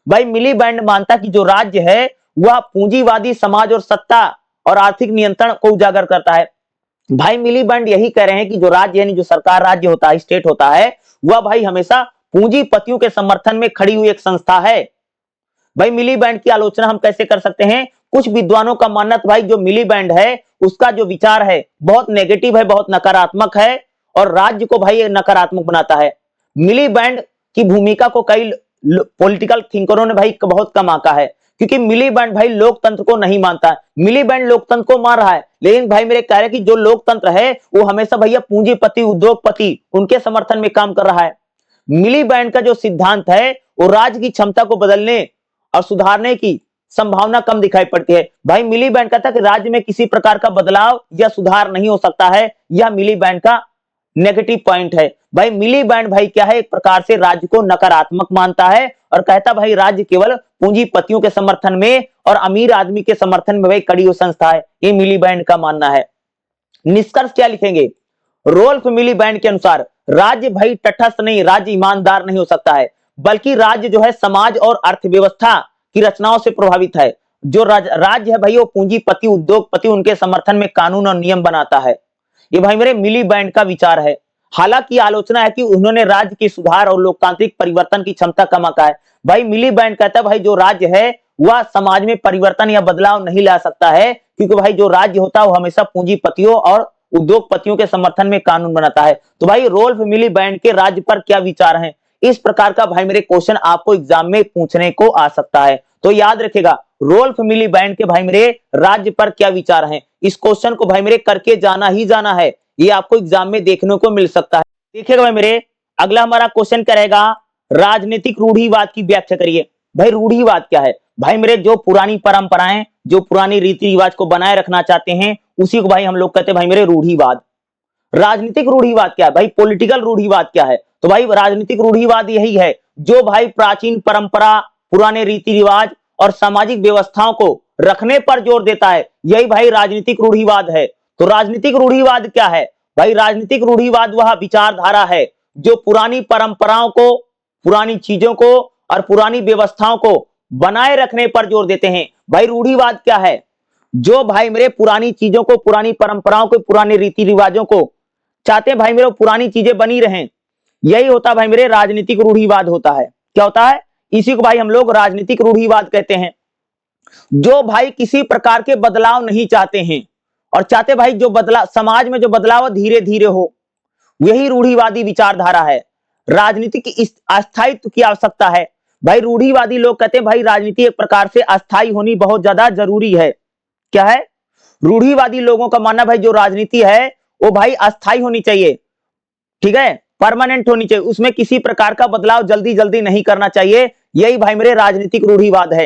भाई मिली बैंड मानता कि जो राज्य है वह पूंजीवादी समाज और सत्ता और आर्थिक नियंत्रण को उजागर करता है। भाई मिली बैंड यही कह रहे हैं कि जो राज्य यानी जो सरकार राज्य होता है स्टेट होता है वह भाई हमेशा पूंजीपतियों के समर्थन में खड़ी हुई एक संस्था है। भाई मिली बैंड की आलोचना हम कैसे कर सकते हैं, कुछ विद्वानों का मानना भाई जो मिली बैंड है उसका जो विचार है बहुत नेगेटिव है, बहुत नकारात्मक है और राज्य को भाई नकारात्मक बनाता है। मिली बैंड की भूमिका को कई पॉलिटिकल थिंकरों ने भाई बहुत कम आंका है क्योंकि मिली बैंड भाई लोकतंत्र को नहीं मानता है, मिली बैंड लोकतंत्र को मान रहा है लेकिन भाई मेरे कह रहे कि जो लोकतंत्र है वो हमेशा भैया पूंजीपति उद्योगपति उनके समर्थन में काम कर रहा है। मिली बैंड का जो सिद्धांत है वो राज्य की क्षमता को बदलने और सुधारने की संभावना कम दिखाई पड़ती है। भाई मिली बैंड कहता है कि राज्य में किसी प्रकार का बदलाव या सुधार नहीं हो सकता है, यह मिली बैंड का नेगेटिव पॉइंट है। भाई मिली बैंड भाई क्या है, एक प्रकार से राज्य को नकारात्मक मानता है और कहता भाई राज्य केवल पूंजीपतियों के समर्थन में और अमीर आदमी के समर्थन में भाई कड़ी हुई संस्था है, ये मिली बैंड का मानना है। निष्कर्ष क्या लिखेंगे, रोल्फ मिली बैंड के अनुसार राज्य भाई तटस्थ नहीं, राज्य ईमानदार नहीं हो सकता है बल्कि राज्य जो है समाज और अर्थव्यवस्था की रचनाओं से प्रभावित है। जो राज्य है भाई वो पूंजीपति उद्योगपति उनके समर्थन में कानून और नियम बनाता है। ये भाई मेरे मिली बैंड का विचार है। हालांकि आलोचना है कि उन्होंने राज्य के सुधार और लोकतांत्रिक परिवर्तन की क्षमता कम आंका है। भाई मिली बैंड कहता है भाई जो राज्य है वह समाज में परिवर्तन या बदलाव नहीं ला सकता है क्योंकि भाई जो राज्य होता है वो हमेशा पूंजीपतियों और उद्योगपतियों के समर्थन में कानून बनाता है। तो भाई रोल्फ मिली बैंड के राज्य पर क्या विचार हैं, इस प्रकार का भाई मेरे क्वेश्चन आपको एग्जाम में पूछने को आ सकता है। तो याद रखेगा रोल्फ मिली बैंड के भाई मेरे राज्य पर क्या विचार हैं, इस क्वेश्चन को भाई मेरे करके जाना ही जाना है, ये आपको एग्जाम में देखने को मिल सकता है। देखिएगा भाई मेरे अगला हमारा क्वेश्चन क्या रहेगा, राजनीतिक रूढ़िवाद की व्याख्या करिए। भाई रूढ़िवाद क्या है, भाई मेरे जो पुरानी परंपराएं जो पुरानी रीति रिवाज को बनाए रखना चाहते हैं उसी को भाई हम लोग कहते हैं भाई मेरे रूढ़िवाद। राजनीतिक रूढ़िवाद क्या है, भाई पॉलिटिकल रूढ़िवाद क्या है, तो भाई राजनीतिक रूढ़िवाद यही है जो भाई प्राचीन परंपरा पुराने रीति रिवाज और सामाजिक व्यवस्थाओं को रखने पर जोर देता है, यही भाई राजनीतिक रूढ़िवाद है। तो राजनीतिक रूढ़िवाद क्या है, भाई राजनीतिक रूढ़िवाद वह विचारधारा है जो पुरानी परंपराओं को पुरानी चीजों को और पुरानी व्यवस्थाओं को बनाए रखने पर जोर देते हैं। भाई रूढ़िवाद क्या है, जो भाई मेरे पुरानी चीजों को पुरानी परंपराओं को पुराने रीति रिवाजों को चाहते हैं भाई मेरे पुरानी चीजें बनी रहें। यही होता है भाई मेरे राजनीतिक रूढ़िवाद होता है। क्या होता है? इसी को भाई हम लोग राजनीतिक रूढ़िवाद कहते हैं। जो भाई किसी प्रकार के बदलाव नहीं चाहते हैं और चाहते भाई जो बदलाव समाज में जो बदलाव धीरे धीरे हो, यही रूढ़िवादी विचारधारा है। राजनीति की अस्थायित्व की आवश्यकता है। भाई रूढ़िवादी लोग कहते हैं भाई राजनीति एक प्रकार से अस्थायी होनी बहुत ज्यादा जरूरी है। क्या है? रूढ़िवादी लोगों का मानना भाई जो राजनीति है वो भाई अस्थायी होनी चाहिए, ठीक है, परमानेंट होनी चाहिए, उसमें किसी प्रकार का बदलाव जल्दी जल्दी नहीं करना चाहिए। यही भाई मेरे राजनीतिक रूढ़िवाद है।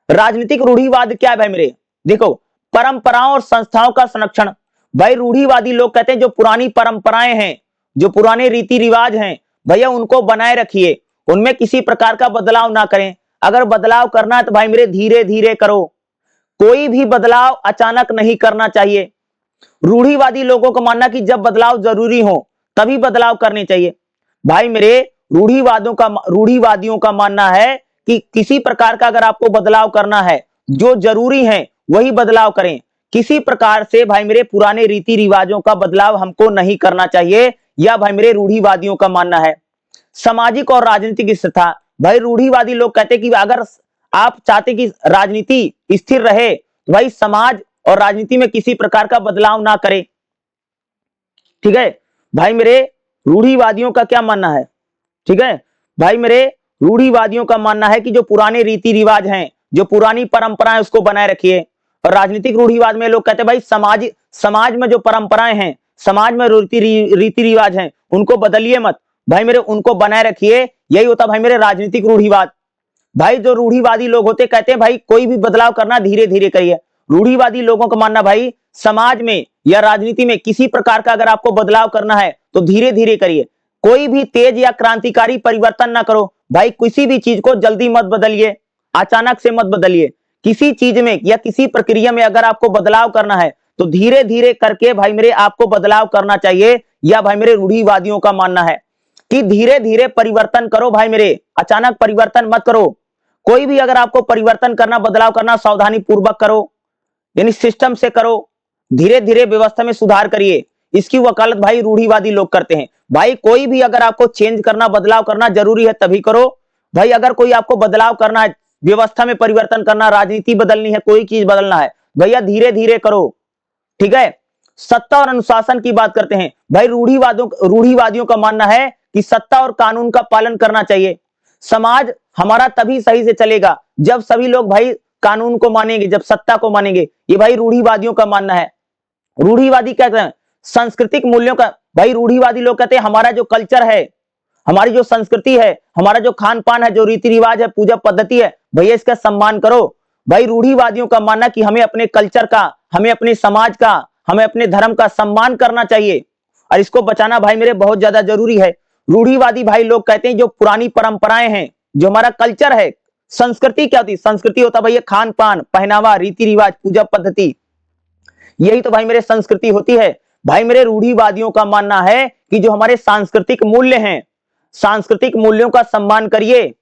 राजनीतिक रूढ़िवाद क्या है भाई मेरे? देखो, परंपराओं और संस्थाओं का संरक्षण। भाई रूढ़िवादी लोग कहते हैं जो पुरानी परंपराएं हैं, जो पुराने रीति रिवाज हैं, भैया उनको बनाए रखिए, उनमें किसी प्रकार का बदलाव ना करें। अगर बदलाव करना है तो भाई मेरे धीरे धीरे करो, कोई भी बदलाव अचानक नहीं करना चाहिए। रूढ़िवादी लोगों का मानना कि जब बदलाव जरूरी हो तभी बदलाव करने चाहिए। भाई मेरे रूढ़िवादियों का मानना है कि किसी प्रकार का अगर आपको बदलाव करना है, जो जरूरी है वही बदलाव करें। किसी प्रकार से भाई मेरे पुराने रीति रिवाजों का बदलाव हमको नहीं करना चाहिए, यह भाई मेरे रूढ़िवादियों का मानना है। सामाजिक और राजनीतिक स्थिरता। भाई रूढ़िवादी लोग कहते हैं कि अगर आप चाहते कि राजनीति स्थिर रहे तो भाई समाज और राजनीति में किसी प्रकार का बदलाव ना करें, ठीक है। भाई मेरे रूढ़िवादियों का क्या मानना है? ठीक है भाई मेरे रूढ़िवादियों का मानना है कि जो पुराने रीति रिवाज हैं, जो पुरानी परंपराएं, उसको बनाए रखिए। और राजनीतिक रूढ़िवाद में लोग कहते हैं भाई समाज में जो परंपराएं हैं, समाज में रीति रिवाज हैं, उनको बदलिए मत, भाई मेरे उनको बनाए रखिए। यही होता भाई मेरे राजनीतिक रूढ़िवाद। भाई जो रूढ़िवादी लोग होते कहते हैं भाई कोई भी बदलाव करना धीरे धीरे करिए। रूढ़िवादी लोगों का मानना भाई समाज में या राजनीति में किसी प्रकार का अगर आपको बदलाव करना है तो धीरे धीरे करिए, कोई भी तेज या क्रांतिकारी परिवर्तन ना करो। भाई किसी भी चीज को जल्दी मत बदलिए, अचानक से मत बदलिए। किसी चीज में या किसी प्रक्रिया में अगर आपको बदलाव करना है तो धीरे धीरे करके भाई मेरे आपको बदलाव करना चाहिए। या भाई मेरे रूढ़िवादियों का मानना है कि धीरे धीरे परिवर्तन करो, भाई मेरे अचानक परिवर्तन मत करो। कोई भी अगर आपको परिवर्तन करना, बदलाव करना, सावधानी पूर्वक करो, यानी सिस्टम से करो, धीरे धीरे व्यवस्था में सुधार करिए। इसकी वकालत भाई रूढ़िवादी लोग करते हैं। भाई कोई भी अगर आपको चेंज करना, बदलाव करना जरूरी है तभी करो। भाई अगर कोई आपको बदलाव करना है, व्यवस्था में परिवर्तन करना, राजनीति बदलनी है, कोई चीज बदलना है, भैया धीरे धीरे करो, ठीक है। सत्ता और अनुशासन की बात करते हैं। भाई रूढ़िवादियों का मानना है कि सत्ता और कानून का पालन करना चाहिए। समाज हमारा तभी सही से चलेगा जब सभी लोग भाई कानून को मानेंगे, जब सत्ता को मानेंगे। ये भाई रूढ़िवादियों का मानना है। रूढ़िवादी कहते हैं सांस्कृतिक मूल्यों का। भाई रूढ़िवादी लोग कहते हैं हमारा जो कल्चर है, हमारी जो संस्कृति है, हमारा जो खान पान है, जो रीति रिवाज है, पूजा पद्धति है, भैया इसका सम्मान करो। भाई रूढ़िवादियों का मानना कि हमें अपने कल्चर का, हमें अपने समाज का, हमें अपने धर्म का सम्मान करना चाहिए और इसको बचाना भाई मेरे बहुत ज्यादा जरूरी है। रूढ़िवादी भाई लोग कहते हैं जो पुरानी परंपराएं हैं, जो हमारा कल्चर है, संस्कृति क्या होती? संस्कृति होता भैया खान पान, पहनावा, रीति रिवाज, पूजा पद्धति, यही तो भाई मेरे संस्कृति होती है। भाई मेरे रूढ़िवादियों का मानना है कि जो हमारे सांस्कृतिक मूल्य हैं, सांस्कृतिक मूल्यों का सम्मान करिए,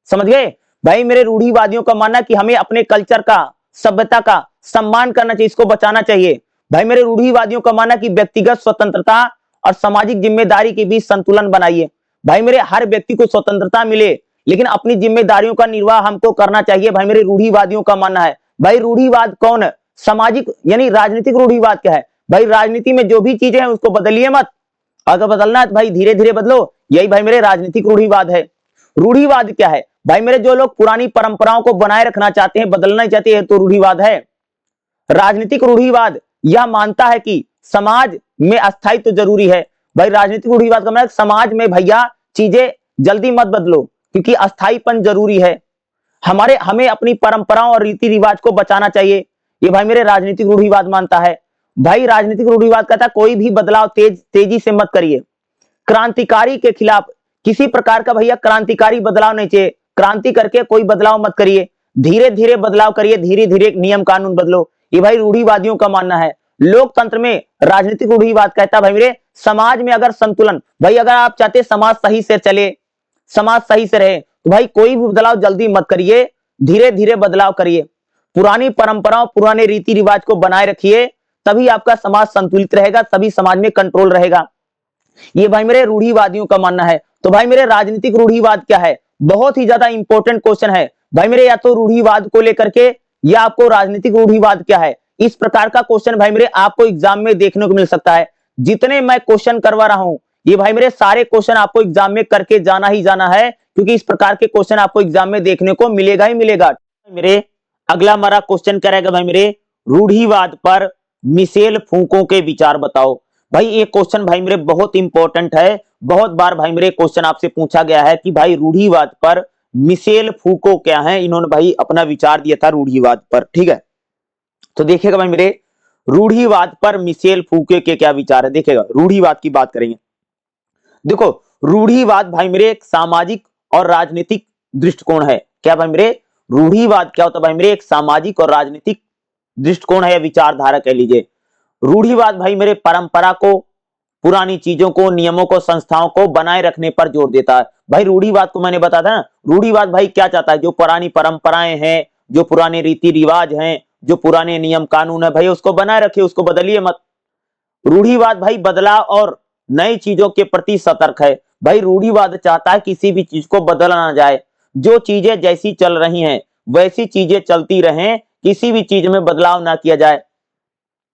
समझ गए। भाई मेरे रूढ़िवादियों का मानना कि हमें अपने कल्चर का, सभ्यता का सम्मान करना चाहिए, इसको बचाना चाहिए। भाई मेरे रूढ़िवादियों का मानना कि व्यक्तिगत स्वतंत्रता और सामाजिक जिम्मेदारी के बीच संतुलन बनाइए। भाई मेरे हर व्यक्ति को स्वतंत्रता मिले लेकिन अपनी जिम्मेदारियों का निर्वाह हमको करना चाहिए, भाई मेरे रूढ़िवादियों का मानना है। भाई रूढ़िवाद कौन है? सामाजिक यानी राजनीतिक रूढ़िवाद क्या है? भाई राजनीति में जो भी चीजें हैं उसको बदलिए मत, अगर बदलना है तो भाई धीरे धीरे बदलो, यही भाई मेरे राजनीतिक रूढ़िवाद है। रूढ़िवाद क्या है? भाई मेरे जो लोग पुरानी परंपराओं को बनाए रखना चाहते हैं, बदलना नहीं चाहते हैं, तो रूढ़िवाद है। राजनीतिक रूढ़िवाद यह मानता है कि समाज में अस्थायित्व तो जरूरी है। भाई राजनीतिक रूढ़िवाद का मतलब समाज में भैया चीजें जल्दी मत बदलो क्योंकि अस्थायीपन जरूरी है। हमें अपनी परंपराओं और रीति रिवाज को बचाना चाहिए, ये भाई मेरे राजनीतिक रूढ़िवाद मानता है। भाई राजनीतिक रूढ़िवाद कहता है कोई भी बदलाव तेजी से मत करिए। क्रांतिकारी के खिलाफ किसी प्रकार का भैया क्रांतिकारी बदलाव नहीं चाहिए, क्रांति करके कोई बदलाव मत करिए, धीरे धीरे बदलाव करिए, धीरे धीरे नियम कानून बदलो, ये भाई रूढ़िवादियों का मानना है। लोकतंत्र में राजनीतिक रूढ़िवाद कहता है भाई मेरे समाज में अगर संतुलन, भाई अगर आप चाहते समाज सही से चले, समाज सही से रहे, तो भाई कोई भी बदलाव जल्दी मत करिए, धीरे धीरे बदलाव करिए। पुरानी परंपराओं, पुराने रीति रिवाज को बनाए रखिए, तभी आपका समाज संतुलित रहेगा, तभी समाज में कंट्रोल रहेगा। ये भाई मेरे रूढ़िवादियों का मानना है। तो भाई मेरे राजनीतिक रूढ़िवाद क्या है, बहुत ही ज्यादा इंपॉर्टेंट क्वेश्चन है भाई मेरे, या तो रूढ़िवाद को लेकर के या आपको राजनीतिक रूढ़िवाद क्या है, इस प्रकार का क्वेश्चन भाई मेरे आपको एग्जाम में देखने को मिल सकता है। जितने मैं क्वेश्चन करवा रहा हूं ये भाई मेरे सारे क्वेश्चन आपको एग्जाम में करके जाना ही जाना है, क्योंकि इस प्रकार के क्वेश्चन आपको एग्जाम में देखने को मिलेगा ही मिलेगा। मेरे अगला हमारा क्वेश्चन क्या रहेगा भाई मेरे, रूढ़िवाद पर मिशेल फूको के विचार बताओ। भाई ये क्वेश्चन भाई मेरे बहुत इंपॉर्टेंट है, बहुत बार भाई मेरे क्वेश्चन आपसे पूछा गया है कि भाई रूढ़िवाद पर मिशेल फूको क्या है, इन्होंने भाई अपना विचार दिया था रूढ़िवाद पर। ठीक है, तो देखिएगा भाई मेरे रूढ़िवाद पर मिशेल फूके के क्या विचार है। देखिएगा रूढ़िवाद की बात करेंगे। देखो रूढ़िवाद भाई मेरे एक सामाजिक और राजनीतिक दृष्टिकोण है। क्या भाई मेरे रूढ़िवाद क्या होता है भाई मेरे, एक सामाजिक और राजनीतिक दृष्टिकोण है या विचारधारा कह लीजिए। रूढ़िवाद भाई मेरे परंपरा को, पुरानी चीजों को, नियमों को, संस्थाओं को बनाए रखने पर जोर देता है। भाई रूढ़िवाद को मैंने बताया था ना, रूढ़िवाद भाई क्या चाहता है, जो पुरानी परंपराएं हैं, जो पुराने रीति रिवाज हैं, जो पुराने नियम कानून है भाई उसको बनाए रखिए, उसको बदलिए मत। रूढ़िवाद भाई बदलाव और नई चीजों के प्रति सतर्क है। भाई रूढ़िवाद चाहता है किसी भी चीज को बदला ना जाए, जो चीजें जैसी चल रही हैं वैसी चीजें चलती रहें, किसी भी चीज में बदलाव ना किया जाए।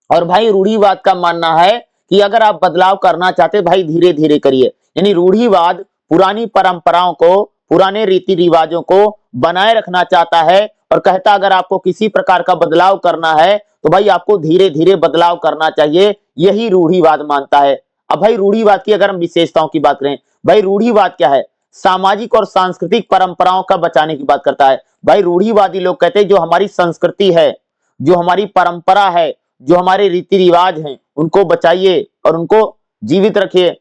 और भाई रूढ़िवाद का मानना है कि अगर आप बदलाव करना चाहते भाई धीरे धीरे करिए। यानी रूढ़िवाद पुरानी परंपराओं को, पुराने रीति रिवाजों को बनाए रखना चाहता है और कहता अगर आपको किसी प्रकार का बदलाव करना है तो भाई आपको धीरे धीरे बदलाव करना चाहिए, यही रूढ़िवाद मानता है। अब भाई रूढ़िवाद की अगर हम विशेषताओं की बात करें, भाई रूढ़िवाद क्या है, सामाजिक और सांस्कृतिक परंपराओं का बचाने की बात करता है। भाई रूढ़िवादी लोग कहते हैं जो हमारी संस्कृति है, जो हमारी परंपरा है, जो हमारे रीति रिवाज हैं उनको बचाइए और उनको जीवित रखिए।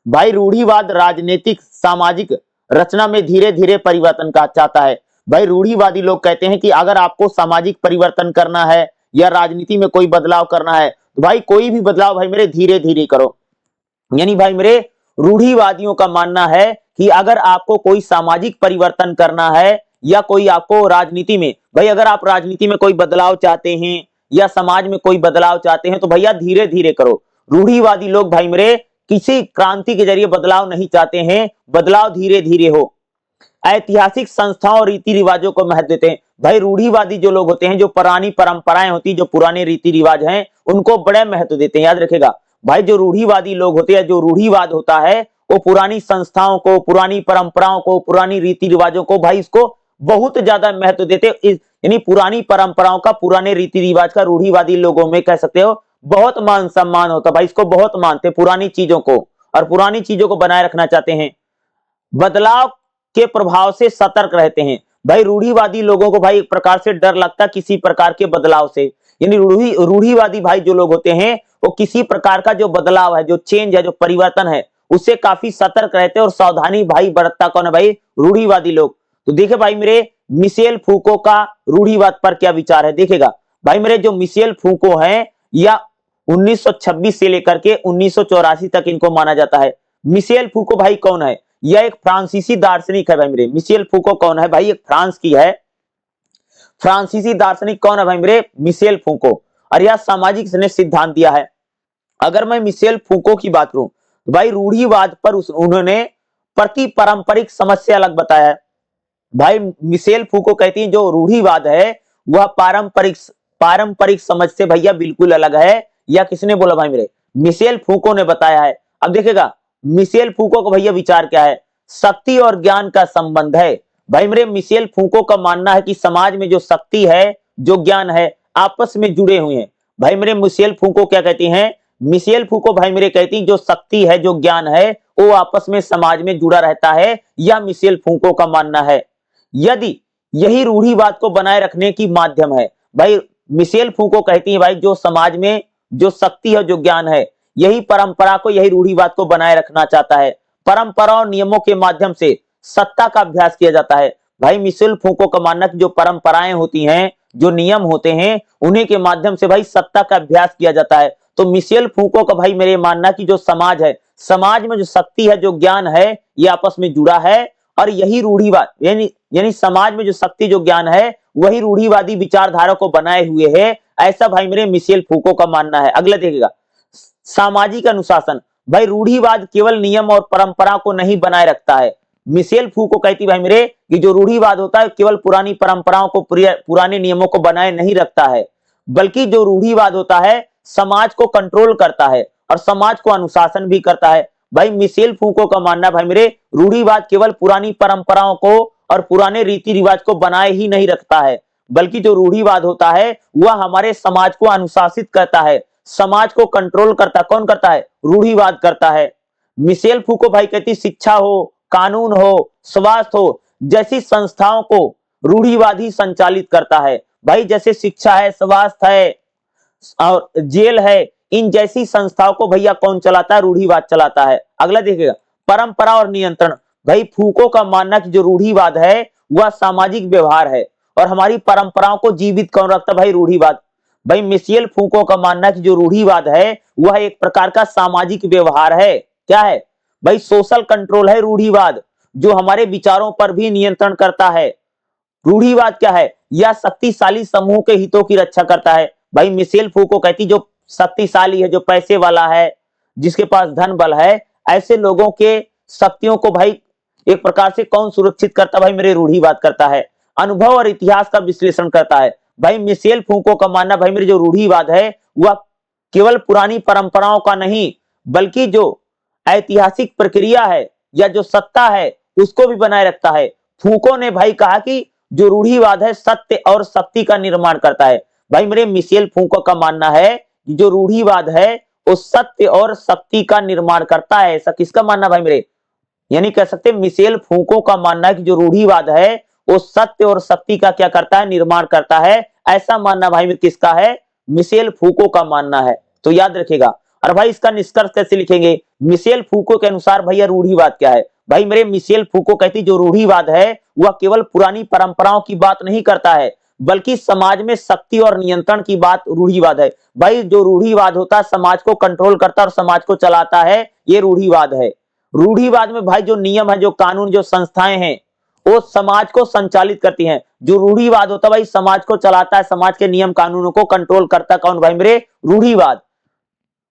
भाई रूढ़िवाद राजनीतिक सामाजिक रचना में धीरे धीरे परिवर्तन का चाहता है। भाई रूढ़िवादी लोग कहते हैं कि अगर आपको सामाजिक परिवर्तन करना है या राजनीति में कोई बदलाव करना है तो भाई कोई भी बदलाव भाई मेरे धीरे धीरे करो। यानी भाई मेरे रूढ़िवादियों का मानना है कि अगर आपको कोई सामाजिक परिवर्तन करना है या कोई आपको राजनीति में, भाई अगर आप राजनीति में कोई बदलाव चाहते हैं या समाज में कोई बदलाव चाहते हैं तो भैया धीरे धीरे करो। रूढ़िवादी लोग भाई मेरे किसी क्रांति के जरिए बदलाव नहीं चाहते हैं, बदलाव धीरे धीरे हो। ऐतिहासिक संस्थाओं और रीति रिवाजों को महत्व देते हैं। भाई रूढ़िवादी जो लोग होते हैं, जो पुरानी परंपराएं होती है, जो पुराने रीति रिवाज हैं उनको बड़े महत्व देते हैं। याद रखेगा भाई जो रूढ़िवादी लोग होते हैं, जो रूढ़िवाद होता है वो पुरानी संस्थाओं को, पुरानी परंपराओं को, पुरानी रीति रिवाजों को भाई इसको बहुत ज्यादा महत्व देते हैं। यानी पुरानी परंपराओं का, पुराने रीति रिवाज का रूढ़िवादी लोगों में कह सकते हो बहुत मान सम्मान होता है। भाई इसको बहुत मानते हैं पुरानी चीजों को, और पुरानी चीजों को बनाए रखना चाहते हैं। बदलाव के प्रभाव से सतर्क रहते हैं। भाई रूढ़िवादी लोगों को भाई एक प्रकार से डर लगता है किसी प्रकार के बदलाव से। यानी रूढ़िवादी भाई जो लोग होते हैं वो किसी प्रकार का जो बदलाव है, जो चेंज है, जो परिवर्तन है उससे काफी सतर्क रहते हैं और सावधानी भाई बरतता कौन है भाई, रूढ़िवादी लोग। तो देखे भाई मेरे मिशेल फूको का रूढ़िवाद पर क्या विचार है। देखेगा भाई मेरे जो मिशेल फूको हैं या 1926 से लेकर के 1984 तक इनको माना जाता है। मिशेल फूको भाई कौन है, यह एक फ्रांसीसी दार्शनिक है। भाई मेरे मिशेल फूको कौन है भाई, एक फ्रांस की है, फ्रांसीसी दार्शनिक कौन है भाई मेरे, मिशेल फूको। और यह सामाजिक ने सिद्धांत दिया है। अगर मैं मिशेल फूको की बात करूं तो भाई रूढ़िवाद पर उन्होंने प्रति पारंपरिक समस्या अलग बताया है। भाई मिशेल फूको कहती है जो रूढ़िवाद है वह पारंपरिक समझ से भैया बिल्कुल अलग है। या किसने बोला भाई मेरे, मिशेल फूको ने बताया है। अब देखेगा मिशेल फूको का भैया विचार क्या है, शक्ति और ज्ञान का संबंध है। भाई मेरे मिशेल फूको का मानना है कि समाज में जो शक्ति है, जो ज्ञान है आपस में जुड़े हुए हैं। भाई मेरे मिशेल फूको क्या कहती हैं, मिशेल फूको भाई मेरे कहती जो शक्ति है, जो ज्ञान है वो आपस में समाज में जुड़ा रहता है। यह मिशेल फूको का मानना है। यदि यही रूढ़िवाद को बनाए रखने की माध्यम है। भाई मिशेल फूको कहती है भाई जो समाज में जो शक्ति है, जो ज्ञान है, यही परंपरा को, यही रूढ़िवाद को बनाए रखना चाहता है। परंपरा और नियमों के माध्यम से सत्ता का अभ्यास किया जाता है। भाई मिशेल फूको का मानना कि जो परंपराएं होती हैं, जो नियम होते हैं, उन्हीं के माध्यम से भाई सत्ता का अभ्यास किया जाता है। तो मिशेल फूको का भाई मेरे मानना कि जो समाज है, समाज में जो शक्ति है, जो ज्ञान है, ये आपस में जुड़ा है और यही रूढ़िवाद यानी समाज में जो शक्ति, जो ज्ञान है वही रूढ़िवादी विचारधारा को बनाए हुए है। ऐसा भाई मेरे मिशेल फूको का मानना है। अगला देखिएगा, सामाजिक अनुशासन। भाई रूढ़िवाद केवल नियम और परंपरा को नहीं बनाए रखता है। मिशेल फूको कहती भाई मेरे कि जो रूढ़िवाद होता है केवल पुरानी परंपराओं को, पुराने नियमों को बनाए नहीं रखता है, बल्कि जो रूढ़िवाद होता है समाज को कंट्रोल करता है और समाज को अनुशासन भी करता है। भाई मिशेल फूको का मानना भाई मेरे, रूढ़िवाद केवल पुरानी परंपराओं को और पुराने रीति रिवाज को बनाए ही नहीं रखता है, बल्कि जो रूढ़िवाद होता है वह हमारे समाज को अनुशासित करता है, समाज को कंट्रोल करता। कौन करता है? रूढ़िवाद करता है। मिशेल फूको भाई कहती शिक्षा हो, कानून हो, स्वास्थ्य हो जैसी संस्थाओं को रूढ़िवाद ही संचालित करता है। भाई जैसे शिक्षा है, स्वास्थ्य है और जेल है, इन जैसी संस्थाओं को भैया कौन चलाता है? रूढ़िवाद चलाता है। अगला देखिएगा, परंपरा और नियंत्रण। भाई फूको का मानना कि जो रूढ़िवाद है वह सामाजिक व्यवहार है और हमारी परंपराओं को जीवित कौन रखता है? भाई रूढ़िवाद। भाई मिशेल फूको का मानना कि जो रूढ़िवाद है वह एक प्रकार का सामाजिक व्यवहार है। क्या है? भाई सोशल कंट्रोल है रूढ़िवाद, जो हमारे विचारों पर भी नियंत्रण करता है। रूढ़िवाद क्या है? यह शक्तिशाली समूह के हितों की रक्षा करता है। भाई मिशेल फूको कहती जो शक्तिशाली है, जो पैसे वाला है, जिसके पास धन बल है, ऐसे लोगों के शक्तियों को भाई एक प्रकार से कौन सुरक्षित करता? भाई मेरे रूढ़िवाद करता है। अनुभव और इतिहास का विश्लेषण करता है। भाई मिशेल फूको का मानना भाई मेरे जो रूढ़िवाद है वह केवल पुरानी परंपराओं का नहीं, बल्कि जो ऐतिहासिक प्रक्रिया है या जो सत्ता है उसको भी बनाए रखता है। फूको ने भाई कहा कि जो रूढ़िवाद है सत्य और शक्ति का निर्माण करता है। भाई मेरे मिशेल फूको का मानना है कि जो रूढ़िवाद है वो सत्य और शक्ति का निर्माण करता है। ऐसा किसका मानना भाई मेरे? यानी कह सकते हैं मिशेल फूको का मानना है कि जो रूढ़िवाद है वो सत्य और शक्ति का क्या करता है? निर्माण करता है। ऐसा मानना भाई मेरे किसका है? मिशेल फूको का मानना है। तो याद रखिएगा। और भाई इसका निष्कर्ष कैसे लिखेंगे? मिशेल फूको के अनुसार भैया रूढ़िवाद क्या है? भाई मेरे मिशेल फूको कहती जो रूढ़िवाद है वह केवल पुरानी परंपराओं की बात नहीं करता है, बल्कि समाज में शक्ति और नियंत्रण की बात रूढ़िवाद है। भाई जो रूढ़िवाद होता है समाज को कंट्रोल करता है और समाज को चलाता है, ये रूढ़िवाद है। रूढ़िवाद में भाई जो नियम है, जो कानून, जो संस्थाएं हैं वो समाज को संचालित करती हैं। जो रूढ़िवाद होता है भाई समाज को चलाता है, समाज के नियम कानूनों को कंट्रोल करता है। कौन भाई मेरे? रूढ़िवाद।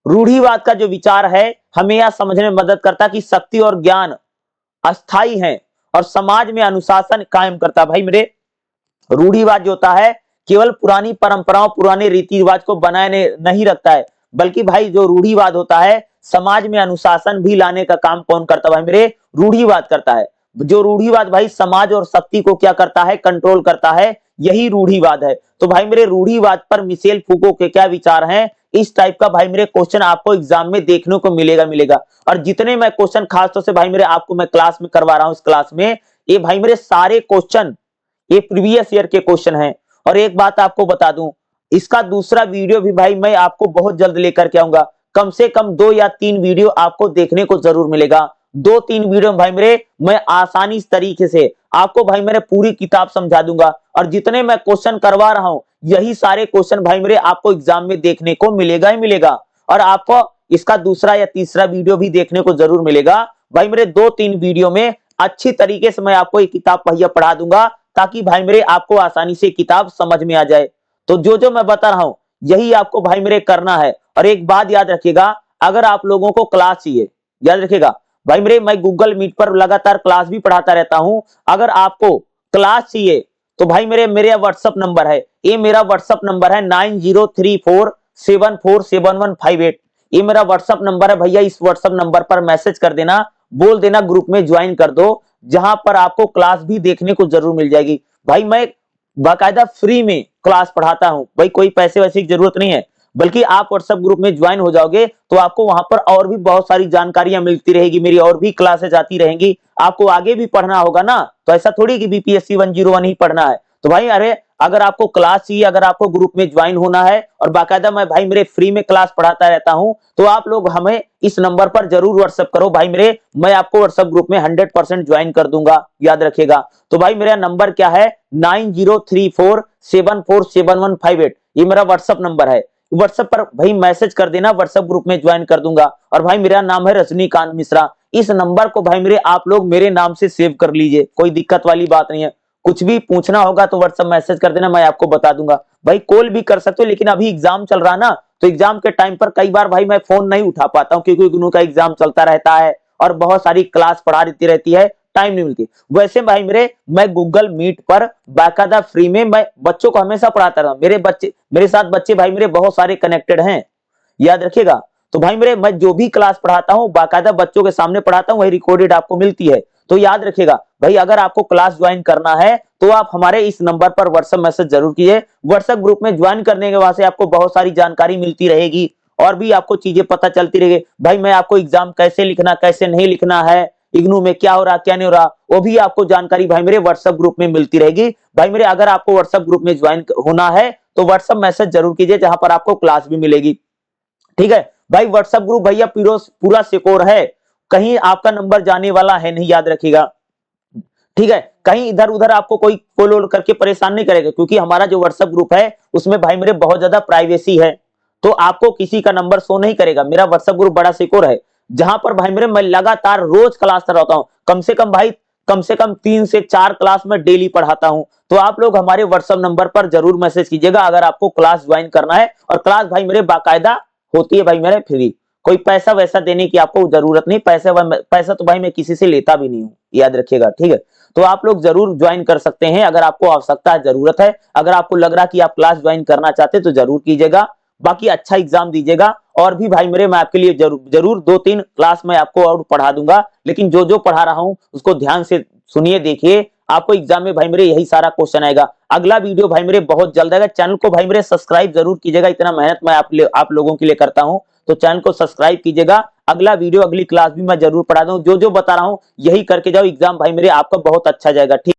रूढ़िवाद का जो विचार है हमें यह समझने में मदद करता है कि शक्ति और ज्ञान अस्थाई है और समाज में अनुशासन कायम करता है। भाई मेरे रूढ़िवाद जो होता है केवल पुरानी परंपराओं, पुराने रीति रिवाज को बनाए नहीं रखता है, बल्कि भाई जो रूढ़िवाद होता है समाज में अनुशासन भी लाने का काम कौन करता है? भाई मेरे रूढ़िवाद करता है। जो रूढ़िवाद भाई समाज और शक्ति को क्या करता है? कंट्रोल करता है। यही रूढ़िवाद है। तो भाई मेरे रूढ़िवाद पर मिशेल फूको के क्या विचार हैं? इस टाइप का भाई मेरे क्वेश्चन आपको एग्जाम में देखने को मिलेगा। और जितने मैं क्वेश्चन खासतौर से भाई मेरे आपको मैं क्लास में करवा रहा हूं, इस क्लास में ये भाई मेरे सारे क्वेश्चन ये प्रीवियस ईयर के क्वेश्चन हैं। और एक बात आपको बता दूं, इसका दूसरा वीडियो भी भाई मैं आपको बहुत जल्द लेकर के आऊंगा। कम से कम 2 या 3 वीडियो आपको देखने को जरूर मिलेगा। 2-3 वीडियो भाई मेरे मैं आसानी तरीके से आपको भाई मेरे पूरी किताब समझा दूंगा। और जितने मैं क्वेश्चन करवा रहा हूं यही सारे क्वेश्चन भाई मेरे आपको एग्जाम में देखने को मिलेगा ही मिलेगा। और आपको इसका दूसरा या तीसरा वीडियो भी देखने को जरूर मिलेगा। भाई मेरे 2-3 वीडियो में अच्छी तरीके से मैं आपको ये किताब भैया पढ़ा दूंगा, ताकि भाई मेरे आपको आसानी से किताब समझ में आ जाए। तो जो मैं बता रहा हूं यही आपको भाई मेरे करना है। और एक बात याद रखिएगा, अगर आप लोगों को क्लास चाहिए, याद रखिएगा भाई मेरे मैं गूगल मीट पर लगातार क्लास भी पढ़ाता रहता हूं। अगर आपको क्लास चाहिए तो भाई मेरे व्हाट्सएप नंबर है, ये मेरा व्हाट्सएप नंबर है 9034747158। ये मेरा व्हाट्सएप नंबर है भैया। इस व्हाट्सएप नंबर पर मैसेज कर देना, बोल देना ग्रुप में ज्वाइन कर दो, जहां पर आपको क्लास भी देखने को जरूर मिल जाएगी। भाई मैं बाकायदा फ्री में क्लास पढ़ाता हूं। भाई कोई पैसे वैसे की जरूरत नहीं है, बल्कि आप व्हाट्सएप ग्रुप में ज्वाइन हो जाओगे तो आपको वहां पर और भी बहुत सारी जानकारियां मिलती रहेगी, मेरी और भी क्लासेस आती रहेंगी। आपको आगे भी पढ़ना होगा ना, तो ऐसा थोड़ी कि बीपीएससी 101 ही पढ़ना है। तो भाई अरे अगर आपको क्लास चाहिए, अगर आपको ग्रुप में ज्वाइन होना है और बाकायदा मैं भाई मेरे फ्री में क्लास पढ़ाता रहता हूं, तो आप लोग हमें इस नंबर पर जरूर व्हाट्सएप करो भाई मेरे, मैं आपको व्हाट्सएप ग्रुप में 100% ज्वाइन कर दूंगा, याद रखिएगा। तो भाई मेरा नंबर क्या है? 9034747158। ये मेरा व्हाट्सएप नंबर है। व्हाट्सएप पर भाई मैसेज कर देना, व्हाट्सएप ग्रुप में ज्वाइन कर दूंगा। और भाई मेरा नाम है रजनीकांत मिश्रा। इस नंबर को भाई मेरे आप लोग मेरे नाम से सेव कर लीजिए, कोई दिक्कत वाली बात नहीं है। कुछ भी पूछना होगा तो व्हाट्सएप मैसेज कर देना, मैं आपको बता दूंगा। भाई कॉल भी कर सकते हो, लेकिन अभी एग्जाम चल रहा ना, तो एग्जाम के टाइम पर कई बार भाई मैं फोन नहीं उठा पाता हूँ, क्योंकि इग्नू का एग्जाम चलता रहता है और बहुत सारी क्लास पढ़ा देती रहती है, टाइम नहीं मिलती। वैसे भाई मेरे, मैं गूगल मीट पर बाकायदा फ्री में मैं बच्चों को हमेशा पढ़ाता रहा। मेरे साथ बच्चे भाई मेरे बहुत सारे कनेक्टेड हैं, याद रखिएगा। तो भाई मेरे, मैं जो भी क्लास पढ़ाता हूँ बाकायदा बच्चों के सामने पढ़ाता हूँ, वही रिकॉर्डेड आपको मिलती है। तो याद रखिएगा भाई, अगर आपको क्लास ज्वाइन करना है तो आप हमारे इस नंबर पर व्हाट्सएप मैसेज जरूर कीजिए। व्हाट्सएप ग्रुप में ज्वाइन करने के बाद से आपको बहुत सारी जानकारी मिलती रहेगी और भी आपको चीजें पता चलती रहेगी। भाई मैं आपको एग्जाम कैसे लिखना, कैसे नहीं लिखना है, इग्नू में क्या हो रहा क्या नहीं हो रहा, वो भी आपको जानकारी भाई मेरे व्हाट्सएप ग्रुप में मिलती रहेगी। भाई मेरे, अगर आपको व्हाट्सएप ग्रुप में ज्वाइन होना है तो व्हाट्सएप मैसेज जरूर कीजिए, जहां पर आपको क्लास भी मिलेगी। ठीक है भाई, व्हाट्सएप ग्रुप भैया पूरा सिक्योर है, कहीं आपका नंबर जाने वाला है नहीं, याद रखिएगा। ठीक है, कहीं इधर उधर आपको कोई फॉलो करके परेशान नहीं करेगा, क्योंकि हमारा जो व्हाट्सएप ग्रुप है उसमें भाई मेरे बहुत ज्यादा प्राइवेसी है, तो आपको किसी का नंबर शो नहीं करेगा। मेरा व्हाट्सएप ग्रुप बड़ा सिक्योर है, जहां पर भाई मेरे मैं लगातार रोज क्लास कर रहा हूं, कम से कम भाई, कम से कम 3 से 4 क्लास में डेली पढ़ाता हूं। तो आप लोग हमारे व्हाट्सएप नंबर पर जरूर मैसेज कीजिएगा अगर आपको क्लास ज्वाइन करना है। और क्लास भाई मेरे बाकायदा होती है भाई मेरे फ्री, कोई पैसा वैसा देने की आपको जरूरत नहीं, पैसा तो भाई मैं किसी से लेता भी नहीं हूं, याद रखिएगा। ठीक है, तो आप लोग जरूर ज्वाइन कर सकते हैं अगर आपको आवश्यकता है, जरूरत है। अगर आपको लग रहा कि आप क्लास ज्वाइन करना चाहते तो जरूर कीजिएगा। बाकी अच्छा एग्जाम दीजिएगा, और भी भाई मेरे मैं आपके लिए जरूर 2-3 क्लास में आपको और पढ़ा दूंगा, लेकिन जो जो पढ़ा रहा हूं उसको ध्यान से सुनिए, देखिए, आपको एग्जाम में भाई मेरे यही सारा क्वेश्चन आएगा। अगला वीडियो भाई मेरे बहुत जल्द आएगा, चैनल को भाई मेरे सब्सक्राइब जरूर कीजिएगा, इतना मेहनत मैं आप लोगों के लिए करता हूं, तो चैनल को सब्सक्राइब कीजिएगा। अगला वीडियो, अगली क्लास भी मैं जरूर पढ़ा दूं, जो जो बता रहा हूं यही करके जाओ, एग्जाम भाई मेरे आपका बहुत अच्छा जाएगा। ठीक।